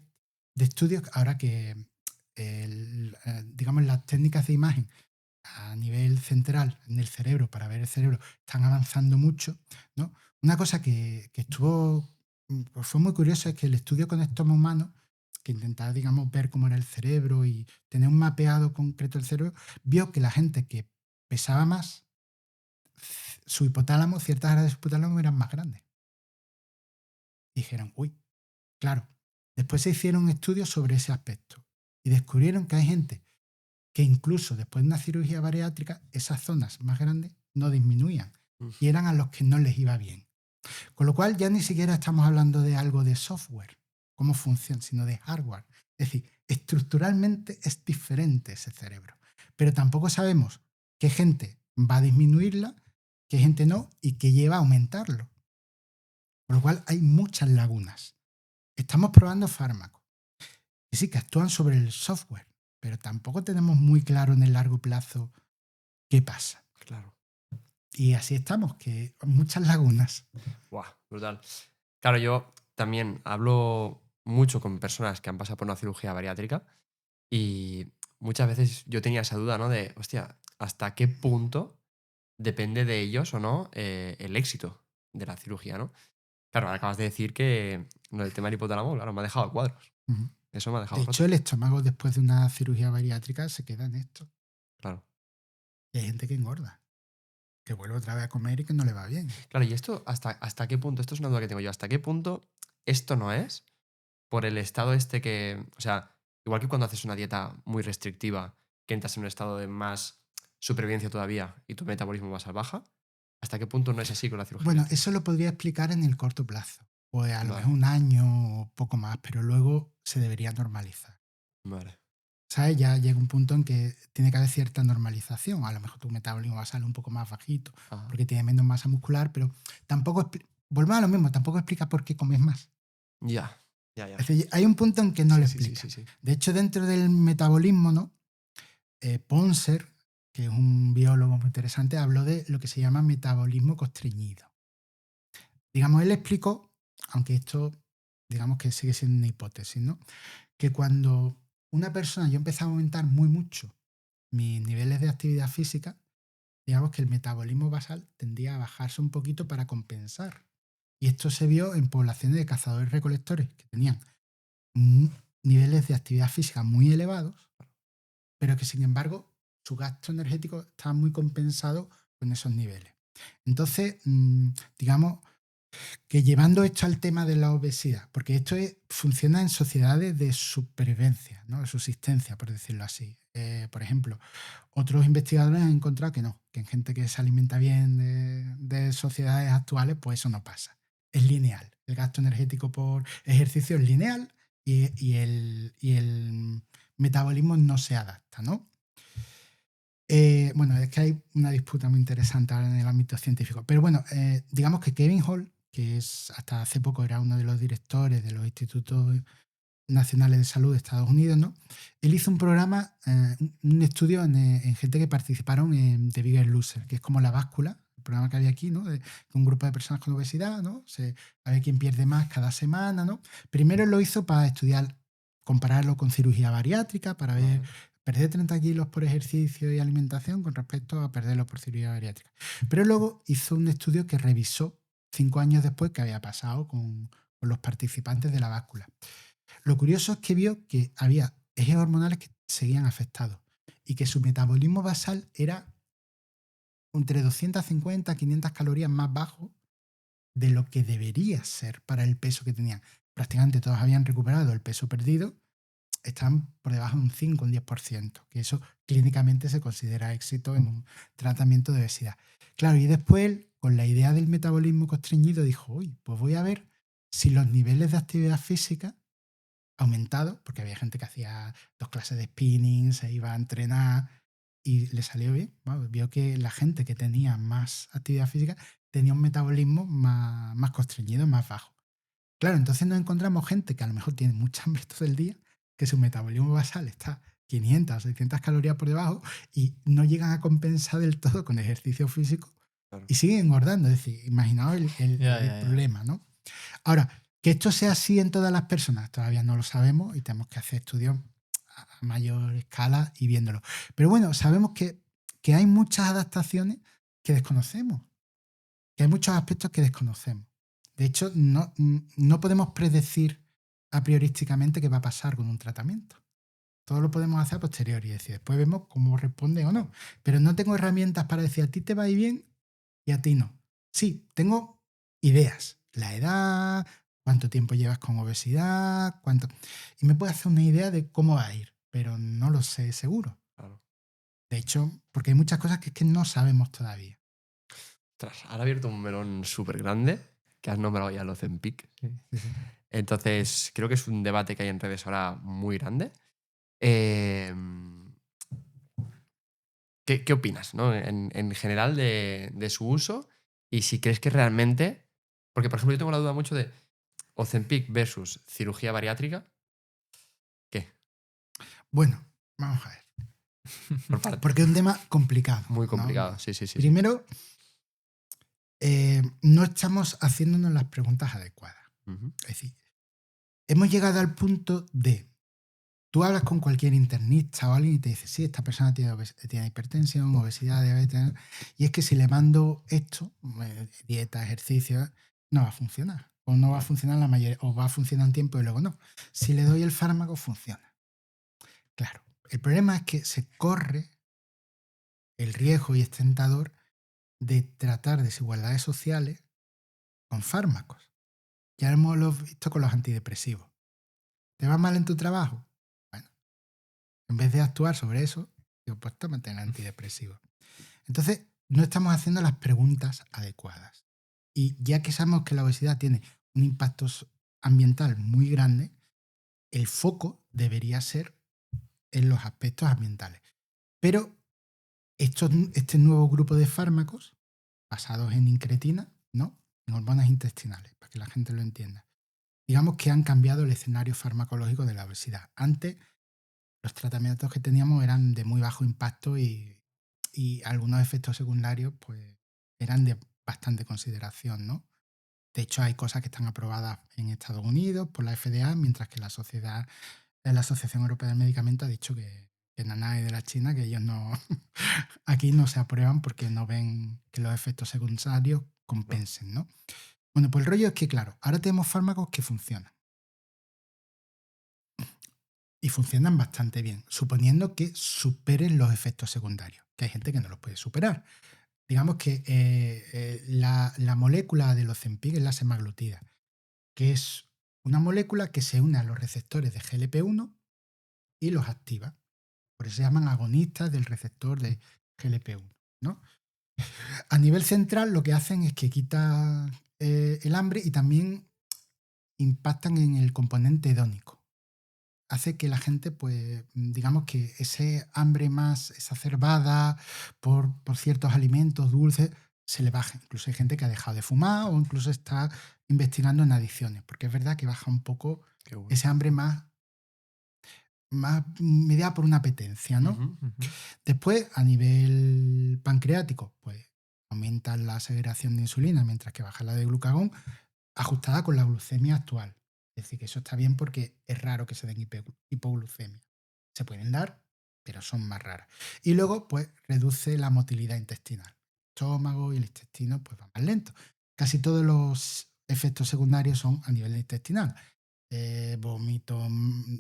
estudios, ahora que, digamos, las técnicas de imagen a nivel central en el cerebro, para ver el cerebro, están avanzando mucho, ¿no? Una cosa que estuvo, pues fue muy curiosa es que el estudio con estoma humano, que intentaba, digamos, ver cómo era el cerebro y tener un mapeado concreto del cerebro, vio que la gente que pesaba más, su hipotálamo, ciertas áreas de su hipotálamo eran más grandes. Dijeron, uy, claro. Después se hicieron estudios sobre ese aspecto y descubrieron que hay gente que incluso después de una cirugía bariátrica, esas zonas más grandes no disminuían y eran a los que no les iba bien. Con lo cual ya ni siquiera estamos hablando de algo de software, cómo funciona, sino de hardware. Es decir, estructuralmente es diferente ese cerebro, pero tampoco sabemos qué gente va a disminuirla, qué gente no y qué lleva a aumentarlo. Con lo cual hay muchas lagunas. Estamos probando fármacos que sí que actúan sobre el software, pero tampoco tenemos muy claro en el largo plazo qué pasa. Claro. Y así estamos, que muchas lagunas. Buah, brutal. Claro, yo también hablo mucho con personas que han pasado por una cirugía bariátrica y muchas veces yo tenía esa duda, ¿no? De, hostia, ¿hasta qué punto depende de ellos o no el éxito de la cirugía, ¿no? Claro, acabas de decir que lo del tema del hipotálamo, claro, me ha dejado a cuadros. Ujú. Eso me ha De dejado hecho, roto. el estómago después de una cirugía bariátrica se queda en esto. Claro. Y hay gente que engorda, que vuelve otra vez a comer y que no le va bien. Claro, y esto, ¿hasta qué punto? Esto es una duda que tengo yo. ¿Hasta qué punto esto no es por el estado este que, o sea, igual que cuando haces una dieta muy restrictiva, que entras en un estado de más supervivencia todavía y tu metabolismo va a baja, ¿hasta qué punto no es así con la cirugía Bueno, bariátrica? eso lo podría explicar en el corto plazo. pues a lo Vale. mejor un año o poco más, pero luego se debería normalizar. Vale. ¿Sabes? Ya llega un punto en que tiene que haber cierta normalización. A lo mejor tu metabolismo va a salir un poco más bajito Ajá. porque tiene menos masa muscular, pero tampoco, volvemos a lo mismo, tampoco explica por qué comes más. Ya. Es decir, hay un punto en que no lo explica. Sí. De hecho, dentro del metabolismo, ¿no? Ponser, que es un biólogo muy interesante, habló de lo que se llama metabolismo constreñido. Digamos, él explicó, aunque esto, digamos que sigue siendo una hipótesis, ¿no? Que cuando una persona, yo empezaba a aumentar mucho mis niveles de actividad física, digamos que el metabolismo basal tendía a bajarse un poquito para compensar. Y esto se vio en poblaciones de cazadores-recolectores que tenían niveles de actividad física muy elevados, pero que sin embargo su gasto energético estaba muy compensado con esos niveles. Entonces, digamos que llevando esto al tema de la obesidad, porque esto funciona en sociedades de supervivencia, ¿no? De subsistencia, por decirlo así. Por ejemplo, otros investigadores han encontrado que no, que en gente que se alimenta bien de sociedades actuales, pues eso no pasa. Es lineal. El gasto energético por ejercicio es lineal y el metabolismo no se adapta, ¿no? Bueno, es que hay una disputa muy interesante ahora en el ámbito científico. Pero bueno, digamos que Kevin Hall, que hasta hace poco era uno de los directores de los institutos nacionales de salud de Estados Unidos, ¿no? Él hizo un programa, un estudio en gente que participaron en The Biggest Loser, que es como la báscula, el programa que había aquí, ¿no? De un grupo de personas con obesidad, ¿no? A ver quién pierde más cada semana, ¿no? Primero lo hizo para estudiar, compararlo con cirugía bariátrica, para ver perder 30 kilos por ejercicio y alimentación con respecto a perderlo por cirugía bariátrica. Pero luego hizo un estudio que revisó 5 años después qué había pasado con los participantes de la báscula. Lo curioso es que vio que había ejes hormonales que seguían afectados y que su metabolismo basal era entre 250 y 500 calorías más bajo de lo que debería ser para el peso que tenían. Prácticamente todos habían recuperado el peso perdido, están por debajo de un 5, un 10%, que eso clínicamente se considera éxito en un tratamiento de obesidad. Claro, y después, con la idea del metabolismo constreñido, dijo, uy, pues voy a ver si los niveles de actividad física aumentado, porque había gente que hacía 2 clases de spinning, se iba a entrenar y le salió bien. Bueno, vio que la gente que tenía más actividad física tenía un metabolismo más constreñido, más bajo. Claro, entonces nos encontramos gente que a lo mejor tiene mucha hambre todo el día, que su metabolismo basal está 500 o 600 calorías por debajo y no llegan a compensar del todo con ejercicio físico y siguen engordando. Es decir, imaginaos el problema, ¿no? Ahora, que esto sea así en todas las personas, todavía no lo sabemos y tenemos que hacer estudios a mayor escala y viéndolo. Pero bueno, sabemos que hay muchas adaptaciones que desconocemos, que hay muchos aspectos que desconocemos. De hecho, no podemos predecir a priorísticamente qué va a pasar con un tratamiento. Todo lo podemos hacer a posteriori, es decir, después vemos cómo responde o no. Pero no tengo herramientas para decir a ti te va a ir bien y a ti no. Sí, tengo ideas. La edad, cuánto tiempo llevas con obesidad, y me puedo hacer una idea de cómo va a ir, pero no lo sé seguro. Claro. De hecho, porque hay muchas cosas que es que no sabemos todavía. Ostras, ahora ha abierto un melón súper grande, que has nombrado ya los Ozempic. Sí. Entonces, creo que es un debate que hay en redes ahora muy grande. ¿Qué opinas, ¿no? En general de su uso? Y si crees que realmente... Porque, por ejemplo, yo tengo la duda mucho de Ozempic versus cirugía bariátrica. ¿Qué? Bueno, vamos a ver. Por partes. Porque es un tema complicado. Muy ¿no? complicado, sí. Primero, no estamos haciéndonos las preguntas adecuadas. Uh-huh. Es decir, hemos llegado al punto de... Tú hablas con cualquier internista o alguien y te dice, sí, esta persona tiene hipertensión, obesidad, diabetes, y es que si le mando esto, dieta, ejercicio, no va a funcionar. O no va a funcionar la mayoría, o va a funcionar un tiempo y luego no. Si le doy el fármaco, funciona. Claro, el problema es que se corre el riesgo y es tentador de tratar desigualdades sociales con fármacos. Ya hemos visto con los antidepresivos. ¿Te va mal en tu trabajo? En vez de actuar sobre eso, digo, pues tómate el antidepresivo. Entonces, no estamos haciendo las preguntas adecuadas. Y ya que sabemos que la obesidad tiene un impacto ambiental muy grande, el foco debería ser en los aspectos ambientales. Pero este nuevo grupo de fármacos, basados en incretina, ¿no? En hormonas intestinales, para que la gente lo entienda, digamos que han cambiado el escenario farmacológico de la obesidad. Antes, los tratamientos que teníamos eran de muy bajo impacto y algunos efectos secundarios pues, eran de bastante consideración, ¿no? De hecho, hay cosas que están aprobadas en Estados Unidos por la FDA, mientras que la Asociación Europea del Medicamento ha dicho que nada es de la China, que ellos no aquí no se aprueban porque no ven que los efectos secundarios compensen, ¿no? Bueno, pues el rollo es que, claro, ahora tenemos fármacos que funcionan. Y funcionan bastante bien, suponiendo que superen los efectos secundarios, que hay gente que no los puede superar. Digamos que la molécula del Ozempic es la semaglutida, que es una molécula que se une a los receptores de GLP-1 y los activa. Por eso se llaman agonistas del receptor de GLP-1, ¿no? A nivel central lo que hacen es que quitan el hambre y también impactan en el componente hedónico. Hace que la gente, pues, digamos que ese hambre más exacerbada por ciertos alimentos dulces se le baje. Incluso hay gente que ha dejado de fumar o incluso está investigando en adicciones, porque es verdad que baja un poco ese hambre más mediada por una apetencia, ¿no? Después, a nivel pancreático, pues aumenta la segregación de insulina mientras que baja la de glucagón, ajustada con la glucemia actual. Es decir, que eso está bien porque es raro que se den hipoglucemia. Se pueden dar, pero son más raras. Y luego, pues, reduce la motilidad intestinal. El estómago y el intestino, pues, van más lento. Casi todos los efectos secundarios son a nivel intestinal. Vómito,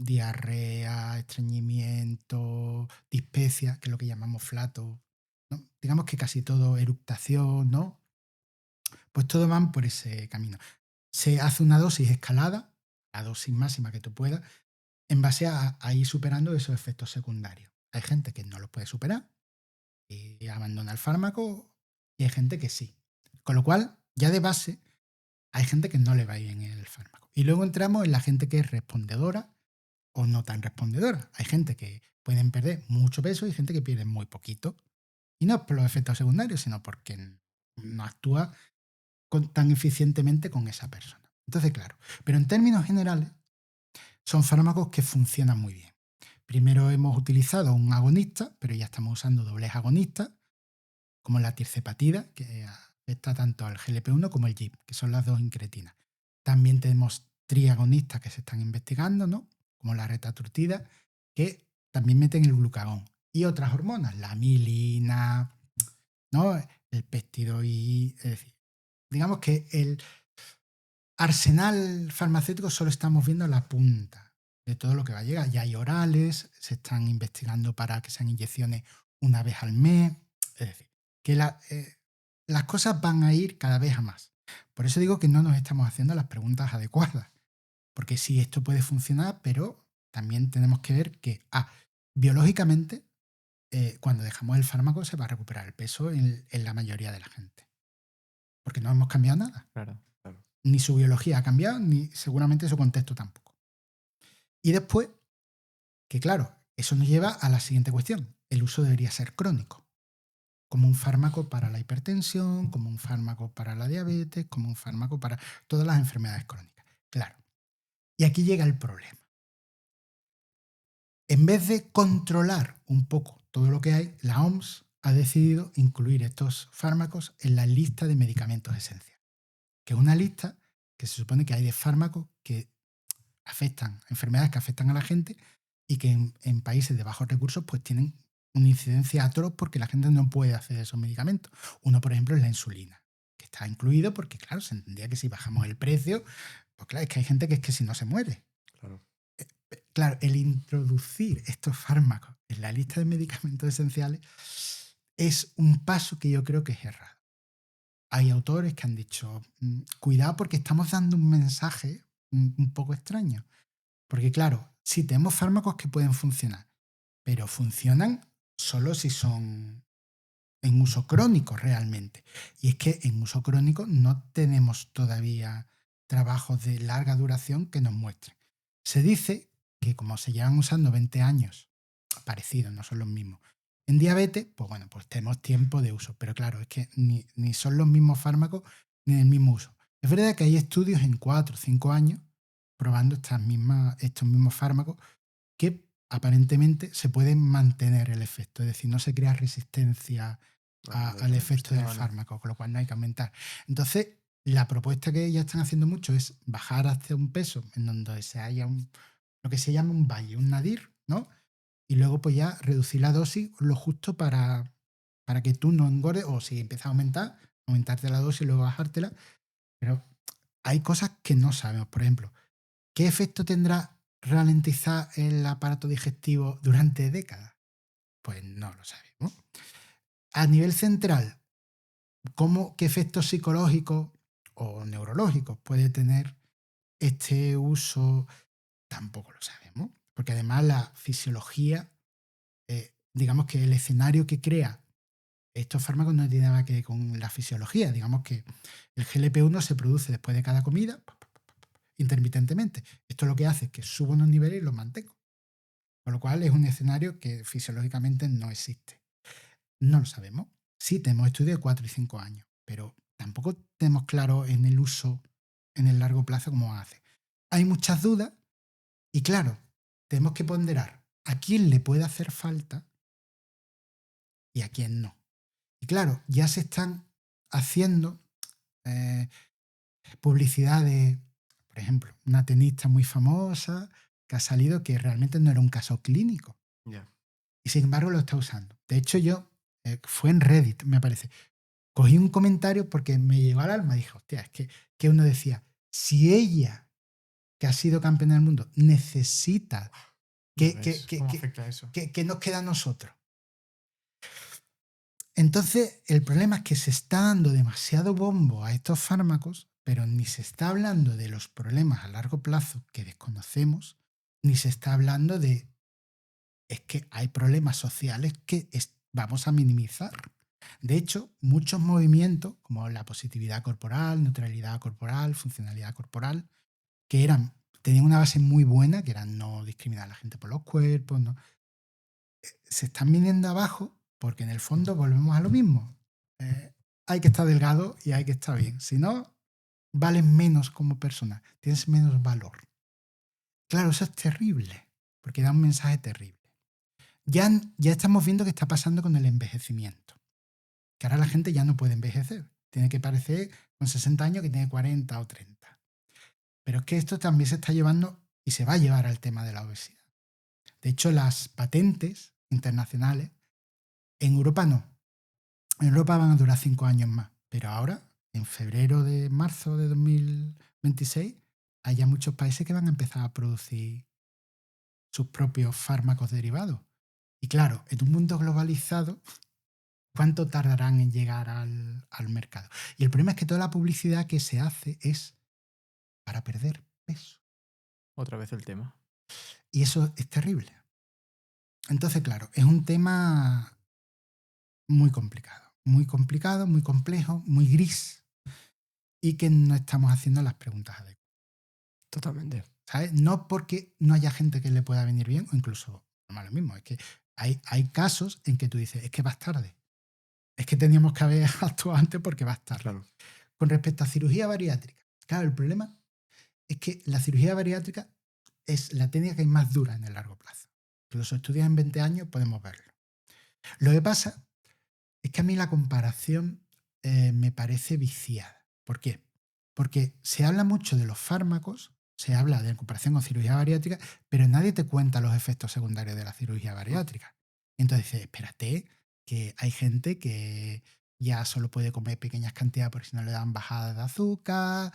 diarrea, estreñimiento, dispepsia, que es lo que llamamos flato, ¿no? Digamos que casi todo, eructación, ¿no? Pues todo van por ese camino. Se hace una dosis escalada, la dosis máxima que tú puedas, en base a ir superando esos efectos secundarios. Hay gente que no los puede superar y abandona el fármaco, y hay gente que sí. Con lo cual, ya de base, hay gente que no le va bien el fármaco. Y luego entramos en la gente que es respondedora o no tan respondedora. Hay gente que pueden perder mucho peso y gente que pierde muy poquito. Y no por los efectos secundarios, sino porque no actúa tan eficientemente con esa persona. Entonces, claro, pero en términos generales, son fármacos que funcionan muy bien. Primero hemos utilizado un agonista, pero ya estamos usando dobles agonistas, como la tirzepatida, que afecta tanto al GLP-1 como al GIP, que son las dos incretinas. También tenemos triagonistas que se están investigando, ¿no? Como la retatrutida, que también meten el glucagón. Y otras hormonas, la milina, ¿no? El peptidoid, es decir, digamos que el arsenal farmacéutico solo estamos viendo la punta de todo lo que va a llegar. Ya hay orales, se están investigando para que sean inyecciones una vez al mes. Es decir, que las cosas van a ir cada vez a más. Por eso digo que no nos estamos haciendo las preguntas adecuadas. Porque sí, esto puede funcionar, pero también tenemos que ver que, biológicamente, cuando dejamos el fármaco se va a recuperar el peso en la mayoría de la gente. Porque no hemos cambiado nada. Claro. Ni su biología ha cambiado, ni seguramente su contexto tampoco. Y después, que claro, eso nos lleva a la siguiente cuestión. El uso debería ser crónico, como un fármaco para la hipertensión, como un fármaco para la diabetes, como un fármaco para todas las enfermedades crónicas. Claro. Y aquí llega el problema. En vez de controlar un poco todo lo que hay, la OMS ha decidido incluir estos fármacos en la lista de medicamentos esenciales, que es una lista que se supone que hay de fármacos que afectan, enfermedades que afectan a la gente y que en países de bajos recursos pues tienen una incidencia atroz porque la gente no puede acceder a esos medicamentos. Uno, por ejemplo, es la insulina, que está incluido porque, claro, se entendía que si bajamos el precio, pues claro, es que hay gente que es que si no se muere. Claro. Claro, el introducir estos fármacos en la lista de medicamentos esenciales es un paso que yo creo que es errado. Hay autores que han dicho, cuidado porque estamos dando un mensaje un poco extraño. Porque claro, sí tenemos fármacos que pueden funcionar, pero funcionan solo si son en uso crónico realmente. Y es que en uso crónico no tenemos todavía trabajos de larga duración que nos muestren. Se dice que como se llevan usando 20 años, parecidos, no son los mismos. En diabetes, pues bueno, pues tenemos tiempo de uso, pero claro, es que ni son los mismos fármacos ni el mismo uso. Es verdad que hay estudios en 4 o 5 años probando estos mismos fármacos que aparentemente se pueden mantener el efecto, es decir, no se crea resistencia al efecto del fármaco, con lo cual no hay que aumentar. Entonces, la propuesta que ya están haciendo mucho es bajar hasta un peso en donde se haya lo que se llama un valle, un nadir, ¿no? Y luego pues ya reducir la dosis lo justo para que tú no engordes, o si empieza a aumentar, aumentarte la dosis y luego bajártela. Pero hay cosas que no sabemos. Por ejemplo, ¿qué efecto tendrá ralentizar el aparato digestivo durante décadas? Pues no lo sabemos. A nivel central, ¿qué efectos psicológicos o neurológicos puede tener este uso? Tampoco lo sabemos. Porque además la fisiología, digamos que el escenario que crea estos fármacos no tiene nada que ver con la fisiología. Digamos que el GLP-1 se produce después de cada comida intermitentemente. Esto lo que hace es que subo unos niveles y los mantengo. Con lo cual es un escenario que fisiológicamente no existe. No lo sabemos. Sí, tenemos estudios de 4 y 5 años, pero tampoco tenemos claro en el uso en el largo plazo cómo hace. Hay muchas dudas y claro, tenemos que ponderar a quién le puede hacer falta y a quién no. Y claro, ya se están haciendo publicidad de, por ejemplo, una tenista muy famosa que ha salido que realmente no era un caso clínico. Ya. Y sin embargo lo está usando. De hecho, fue en Reddit, me parece. Cogí un comentario porque me llegó al alma. Dije, hostia, es que uno decía, si ella, que ha sido campeona del mundo, necesita, ¿Cómo afecta eso? ¿qué nos queda a nosotros? Entonces, el problema es que se está dando demasiado bombo a estos fármacos, pero ni se está hablando de los problemas a largo plazo que desconocemos, ni se está hablando de es que hay problemas sociales que vamos a minimizar. De hecho, muchos movimientos, como la positividad corporal, neutralidad corporal, funcionalidad corporal, que tenían una base muy buena, que era no discriminar a la gente por los cuerpos, ¿no? Se están viniendo abajo porque en el fondo volvemos a lo mismo. Hay que estar delgado y hay que estar bien. Si no, vales menos como persona, tienes menos valor. Claro, eso es terrible, porque da un mensaje terrible. Ya estamos viendo qué está pasando con el envejecimiento. Que ahora la gente ya no puede envejecer. Tiene que parecer con 60 años que tiene 40 o 30. Pero es que esto también se está llevando y se va a llevar al tema de la obesidad. De hecho, las patentes internacionales, en Europa no. En Europa van a durar 5 años más. Pero ahora, en marzo de 2026, hay ya muchos países que van a empezar a producir sus propios fármacos derivados. Y claro, en un mundo globalizado, ¿cuánto tardarán en llegar al mercado? Y el problema es que toda la publicidad que se hace es para perder peso. Otra vez el tema. Y eso es terrible. Entonces, claro, es un tema muy complicado, muy complejo, muy gris, y que no estamos haciendo las preguntas adecuadas. Totalmente. ¿Sabes? No porque no haya gente que le pueda venir bien, o incluso, no es lo mismo, es que hay casos en que tú dices, es que vas tarde. Es que teníamos que haber actuado antes porque vas tarde. Claro. Con respecto a cirugía bariátrica, claro, el problema es que la cirugía bariátrica es la técnica que es más dura en el largo plazo. Incluso estudias en 20 años podemos verlo. Lo que pasa es que a mí la comparación me parece viciada. ¿Por qué? Porque se habla mucho de los fármacos, se habla de comparación con cirugía bariátrica, pero nadie te cuenta los efectos secundarios de la cirugía bariátrica. Entonces dices, espérate, que hay gente que ya solo puede comer pequeñas cantidades porque si no le dan bajadas de azúcar,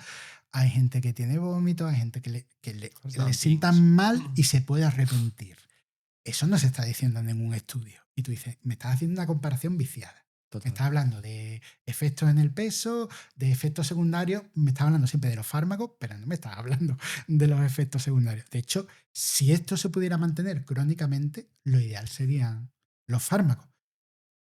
hay gente que tiene vómitos, hay gente que le sientan mal y se puede arrepentir. Eso no se está diciendo en ningún estudio. Y tú dices, me estás haciendo una comparación viciada. Me estás hablando de efectos en el peso, de efectos secundarios, me estás hablando siempre de los fármacos, pero no me estás hablando de los efectos secundarios. De hecho, si esto se pudiera mantener crónicamente, lo ideal serían los fármacos.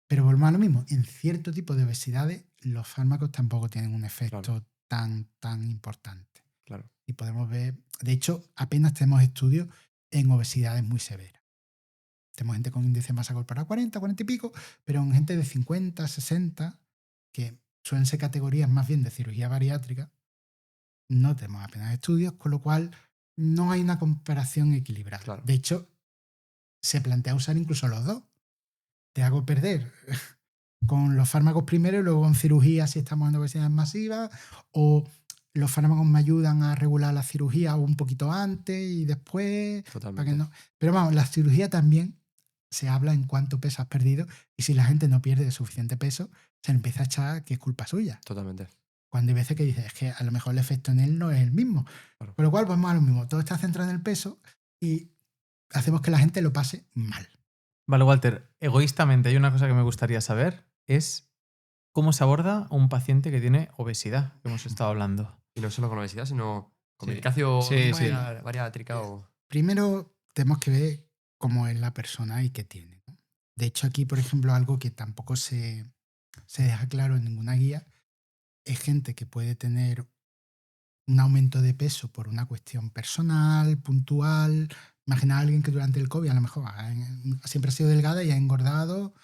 Pero volvemos a lo mismo, en cierto tipo de obesidades los fármacos tampoco tienen un efecto tan importante. Claro. Y podemos ver, de hecho, apenas tenemos estudios en obesidades muy severas. Tenemos gente con índice de masa corporal 40, 40 y pico, pero en gente de 50, 60, que suelen ser categorías más bien de cirugía bariátrica, no tenemos apenas estudios, con lo cual no hay una comparación equilibrada. Claro. De hecho, se plantea usar incluso los dos. Te hago perder con los fármacos primero y luego en cirugía si estamos en obesidad masiva, o los fármacos me ayudan a regular la cirugía un poquito antes y después. Para que Totalmente. no. Pero vamos, la cirugía también se habla en cuánto peso has perdido y si la gente no pierde suficiente peso, se le empieza a echar que es culpa suya. Totalmente. Cuando hay veces que dices, es que a lo mejor el efecto en él no es el mismo. Claro. Con lo cual, vamos a lo mismo. Todo está centrado en el peso y hacemos que la gente lo pase mal. Vale, Walter, egoístamente hay una cosa que me gustaría saber, es cómo se aborda a un paciente que tiene obesidad, que hemos estado hablando. Y no solo con obesidad, sino con Sí. medicación Sí, sí. bariátrica o... Primero tenemos que ver cómo es la persona y qué tiene, ¿no? De hecho, aquí, por ejemplo, algo que tampoco se deja claro en ninguna guía es gente que puede tener un aumento de peso por una cuestión personal, puntual. Imagina a alguien que durante el COVID a lo mejor siempre ha sido delgada y ha engordado,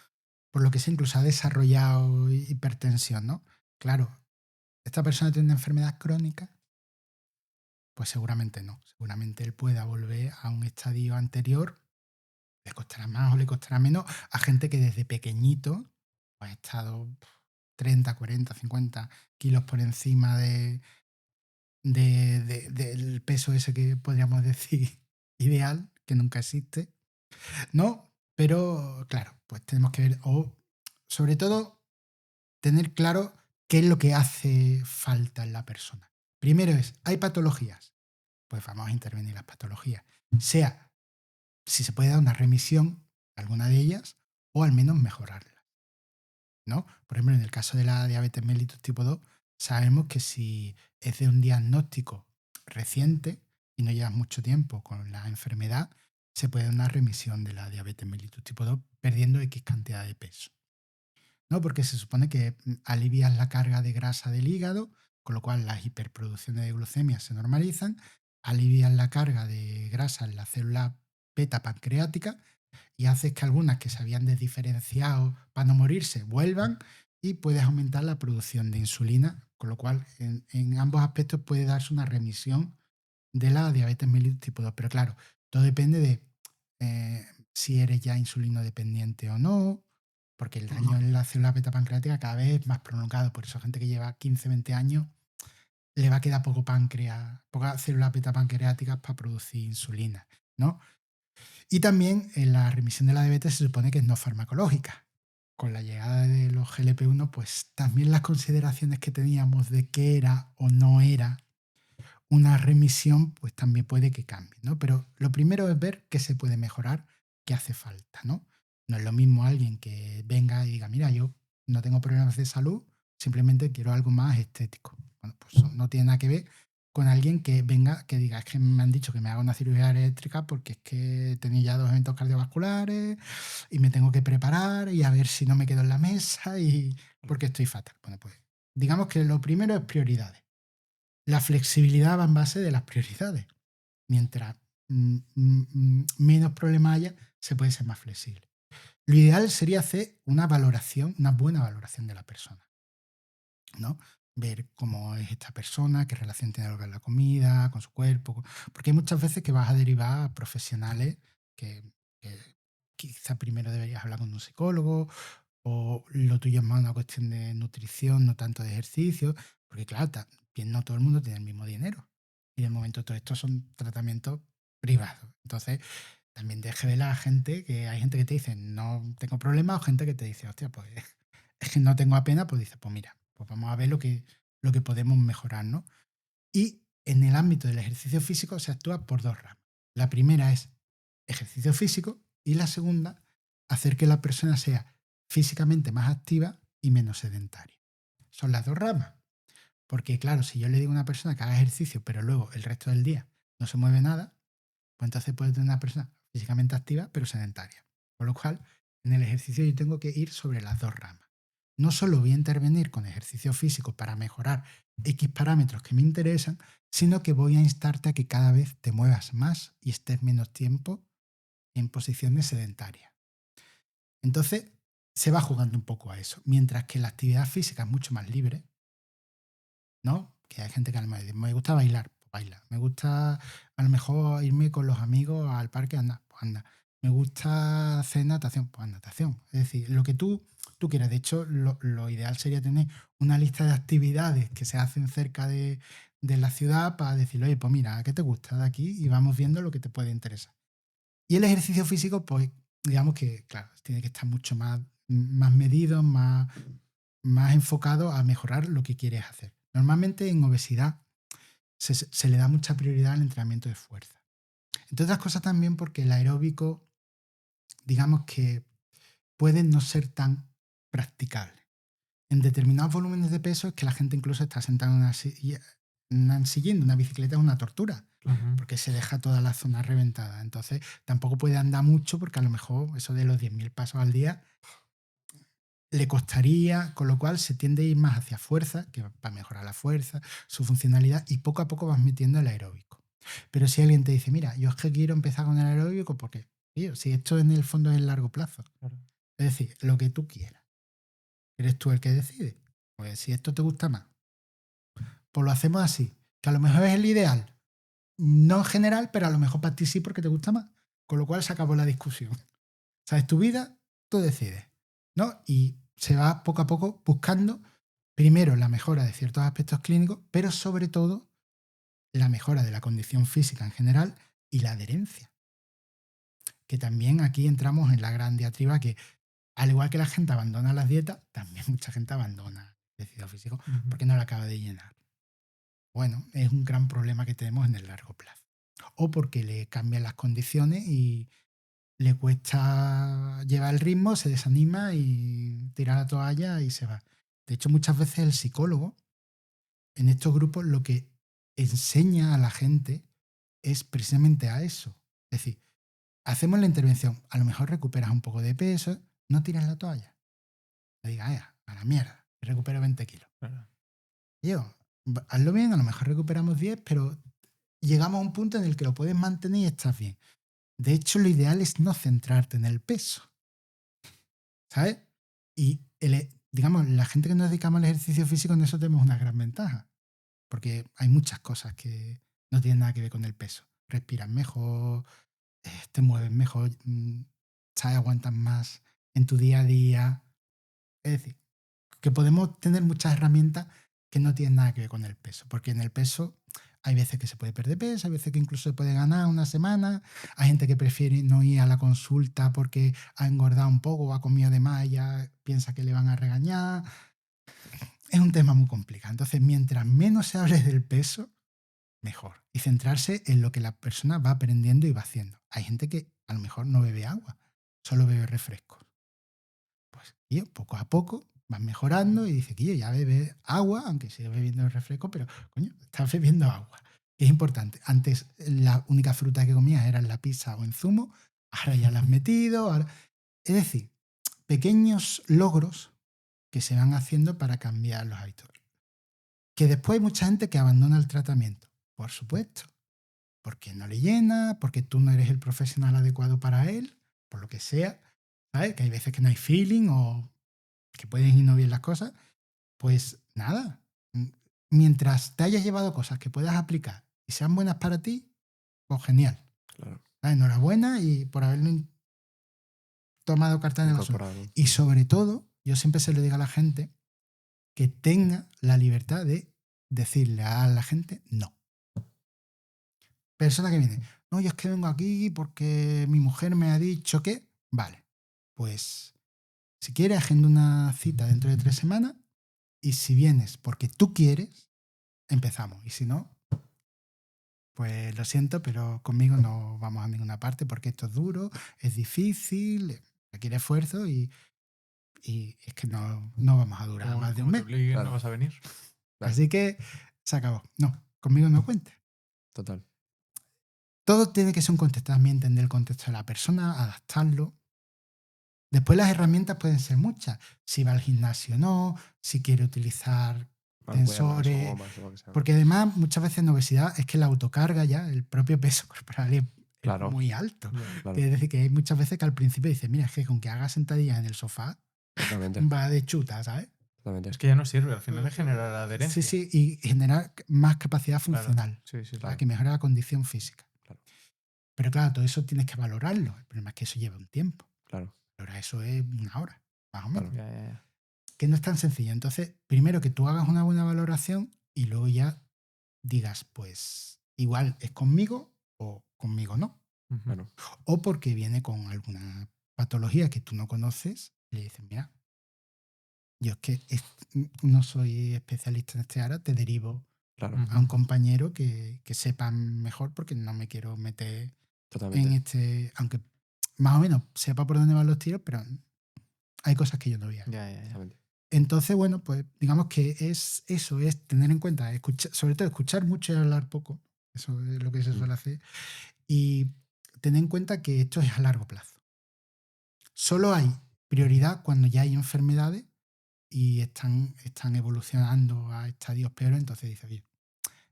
por lo que sea, incluso ha desarrollado hipertensión, ¿no? Claro, ¿esta persona tiene una enfermedad crónica? Pues seguramente no. Seguramente él pueda volver a un estadio anterior. Le costará más o le costará menos a gente que desde pequeñito pues, ha estado 30, 40, 50 kilos por encima del peso ese que podríamos decir ideal, que nunca existe. No, pero claro, pues tenemos que ver, o sobre todo, tener claro qué es lo que hace falta en la persona. Primero es, ¿hay patologías? Pues vamos a intervenir las patologías. Sea si se puede dar una remisión a alguna de ellas o al menos mejorarla, ¿no? Por ejemplo, en el caso de la diabetes mellitus tipo 2, sabemos que si es de un diagnóstico reciente y no llevas mucho tiempo con la enfermedad, se puede dar una remisión de la diabetes mellitus tipo 2 perdiendo X cantidad de peso, ¿no? Porque se supone que alivias la carga de grasa del hígado, con lo cual las hiperproducciones de glucemia se normalizan, alivias la carga de grasa en la célula beta pancreática y haces que algunas que se habían desdiferenciado para no morirse vuelvan y puedes aumentar la producción de insulina, con lo cual en ambos aspectos puede darse una remisión de la diabetes mellitus tipo 2. Pero claro, todo depende de si eres ya insulino dependiente o no, porque el daño en la célula beta pancreática cada vez es más prolongado. Por eso gente que lleva 15, 20 años le va a quedar poco páncreas, pocas células beta pancreáticas para producir insulina, ¿no? Y también en la remisión de la diabetes se supone que es no farmacológica. Con la llegada de los GLP-1, pues también las consideraciones que teníamos de qué era o no era una remisión, pues también puede que cambie, ¿no? Pero lo primero es ver qué se puede mejorar, qué hace falta, ¿no? No es lo mismo alguien que venga y diga, mira, yo no tengo problemas de salud, simplemente quiero algo más estético. Bueno, pues eso no tiene nada que ver con alguien que venga, que diga, es que me han dicho que me haga una cirugía eléctrica porque es que tenía ya 2 eventos cardiovasculares y me tengo que preparar y a ver si no me quedo en la mesa y porque estoy fatal. Bueno, pues digamos que lo primero es prioridades. La flexibilidad va en base de las prioridades. Mientras menos problemas haya, se puede ser más flexible. Lo ideal sería hacer una valoración, una buena valoración de la persona, ¿no? Ver cómo es esta persona, qué relación tiene con la comida, con su cuerpo, porque hay muchas veces que vas a derivar a profesionales que quizá primero deberías hablar con un psicólogo o lo tuyo es más una cuestión de nutrición, no tanto de ejercicio, porque claro, bien no todo el mundo tiene el mismo dinero. Y de momento todo esto son tratamientos privados. Entonces, también deje ver a la gente que hay gente que te dice no tengo problema o gente que te dice, hostia, pues es que no tengo apenas, pues dice, pues mira, pues vamos a ver lo que podemos mejorar, ¿no? Y en el ámbito del ejercicio físico se actúa por dos ramas. La primera es ejercicio físico y la segunda, hacer que la persona sea físicamente más activa y menos sedentaria. Son las dos ramas. Porque claro, si yo le digo a una persona que haga ejercicio, pero luego el resto del día no se mueve nada, pues entonces puede tener una persona físicamente activa, pero sedentaria. Con lo cual, en el ejercicio yo tengo que ir sobre las dos ramas. no solo voy a intervenir con ejercicio físico para mejorar X parámetros que me interesan, sino que voy a instarte a que cada vez te muevas más y estés menos tiempo en posiciones sedentarias. Entonces, se va jugando un poco a eso. Mientras que la actividad física es mucho más libre, ¿no? Que hay gente que a lo mejor dice, me gusta bailar, pues baila. Me gusta a lo mejor irme con los amigos al parque, anda, pues anda. Me gusta hacer natación, pues natación. Es decir, lo que tú quieras. De hecho, lo ideal sería tener una lista de actividades que se hacen cerca de la ciudad para decirle, oye, pues mira, ¿qué te gusta de aquí? Y vamos viendo lo que te puede interesar. Y el ejercicio físico, pues digamos que, claro, tiene que estar mucho más medido, más enfocado a mejorar lo que quieres hacer. Normalmente en obesidad se le da mucha prioridad al entrenamiento de fuerza. Entre otras cosas también porque el aeróbico, digamos que puede no ser tan practicable. En determinados volúmenes de peso es que la gente incluso está sentada en una sillín, una bicicleta es una tortura, porque se deja toda la zona reventada. Entonces tampoco puede andar mucho porque a lo mejor eso de los 10.000 pasos al día le costaría, con lo cual se tiende a ir más hacia fuerza, que para mejorar la fuerza, su funcionalidad, y poco a poco vas metiendo el aeróbico. Pero si alguien te dice, mira, yo es que quiero empezar con el aeróbico porque, tío, si esto en el fondo es el largo plazo, Claro. es decir, lo que tú quieras, eres tú el que decide. Pues si esto te gusta más, pues lo hacemos así, que a lo mejor es el ideal, no en general, pero a lo mejor para ti sí porque te gusta más, con lo cual se acabó la discusión. ¿Sabes? Tu vida, tú decides, ¿no? Y se va poco a poco buscando, primero, la mejora de ciertos aspectos clínicos, pero sobre todo la mejora de la condición física en general y la adherencia. Que también aquí entramos en la gran diatriba que, al igual que la gente abandona las dietas, también mucha gente abandona el ejercicio físico porque no la acaba de llenar. Bueno, es un gran problema que tenemos en el largo plazo. O porque le cambian las condiciones y le cuesta llevar el ritmo, se desanima y tira la toalla y se va. De hecho, muchas veces el psicólogo en estos grupos lo que enseña a la gente es precisamente a eso. Es decir, hacemos la intervención, a lo mejor recuperas un poco de peso, no tiras la toalla. No digas, a la mierda, recupero 20 kilos. Claro. Yo, hazlo bien, a lo mejor recuperamos 10, pero llegamos a un punto en el que lo puedes mantener y estás bien. De hecho, lo ideal es no centrarte en el peso, ¿sabes? Y digamos, la gente que nos dedicamos al ejercicio físico en eso tenemos una gran ventaja, porque hay muchas cosas que no tienen nada que ver con el peso. Respiras mejor, te mueves mejor, ¿sabes? Aguantas más en tu día a día. Es decir, que podemos tener muchas herramientas que no tienen nada que ver con el peso, porque en el peso hay veces que se puede perder peso, hay veces que incluso se puede ganar una semana, hay gente que prefiere no ir a la consulta porque ha engordado un poco o ha comido de más y ya piensa que le van a regañar. Es un tema muy complicado. Entonces, mientras menos se hable del peso, mejor. Y centrarse en lo que la persona va aprendiendo y va haciendo. Hay gente que a lo mejor no bebe agua, solo bebe refrescos. Pues, tío, poco a poco vas mejorando y dice que ya bebe agua, aunque siga bebiendo el refresco, pero coño, estás bebiendo agua. Es importante. Antes la única fruta que comías era en la pizza o en zumo, ahora ya la has metido. Es decir, pequeños logros que se van haciendo para cambiar los hábitos. Que después hay mucha gente que abandona el tratamiento, por supuesto, porque no le llena, porque tú no eres el profesional adecuado para él, por lo que sea, ¿sabes? Que hay veces que no hay feeling o que pueden ir no bien las cosas, pues nada. Mientras te hayas llevado cosas que puedas aplicar y sean buenas para ti, pues genial. Claro. Enhorabuena y por haberlo tomado carta en el asunto. Incorporado. Y sobre todo, yo siempre se lo digo a la gente que tenga la libertad de decirle a la gente no. Persona que viene, no, yo es que vengo aquí porque mi mujer me ha dicho que, vale, pues si quieres agenda una cita dentro de 3 semanas y si vienes porque tú quieres, empezamos. Y si no, pues lo siento, pero conmigo no vamos a ninguna parte porque esto es duro, es difícil, requiere esfuerzo y es que no vamos a durar más de un Como te mes. obliguen, Claro. no vas a venir. Claro. Así que se acabó. No, conmigo no cuentes. Total. Todo tiene que ser un contexto, también entender el contexto de la persona, adaptarlo. Después las herramientas pueden ser muchas. Si va al gimnasio o no, si quiere utilizar Mancuernas o tensores. gomas o lo que sea. Porque además muchas veces en obesidad es que la autocarga ya, el propio peso corporal es Claro. muy alto. Claro, Es decir, que hay muchas veces que al principio dices, mira, es que con que hagas sentadillas en el sofá totalmente. va de chuta, ¿sabes? Totalmente. Es que ya no sirve, al final es generar adherencia. Sí, y generar más capacidad Claro. funcional, Sí, sí, para claro. que mejore la condición física. Claro. Pero claro, todo eso tienes que valorarlo. El problema es que eso lleva un tiempo. Claro, Ahora eso es 1 hora, más o menos. claro. Ya. Que no es tan sencillo. Entonces, primero que tú hagas una buena valoración y luego ya digas, pues igual es conmigo o conmigo no. Ujú. Bueno, O porque viene con alguna patología que tú no conoces y le dices, mira, yo es que no soy especialista en este área, te derivo claro, Ujú. a un compañero que sepa mejor porque no me quiero meter en totalmente. este, aunque más o menos sepa por dónde van los tiros, pero hay cosas que yo no voy a. Ya. Totalmente. Entonces, bueno, pues digamos que es eso, es tener en cuenta, sobre todo escuchar mucho y hablar poco, eso es lo que se suele hacer, y tener en cuenta que esto es a largo plazo. Solo hay prioridad cuando ya hay enfermedades y están evolucionando a estadios peores, entonces dices, oye,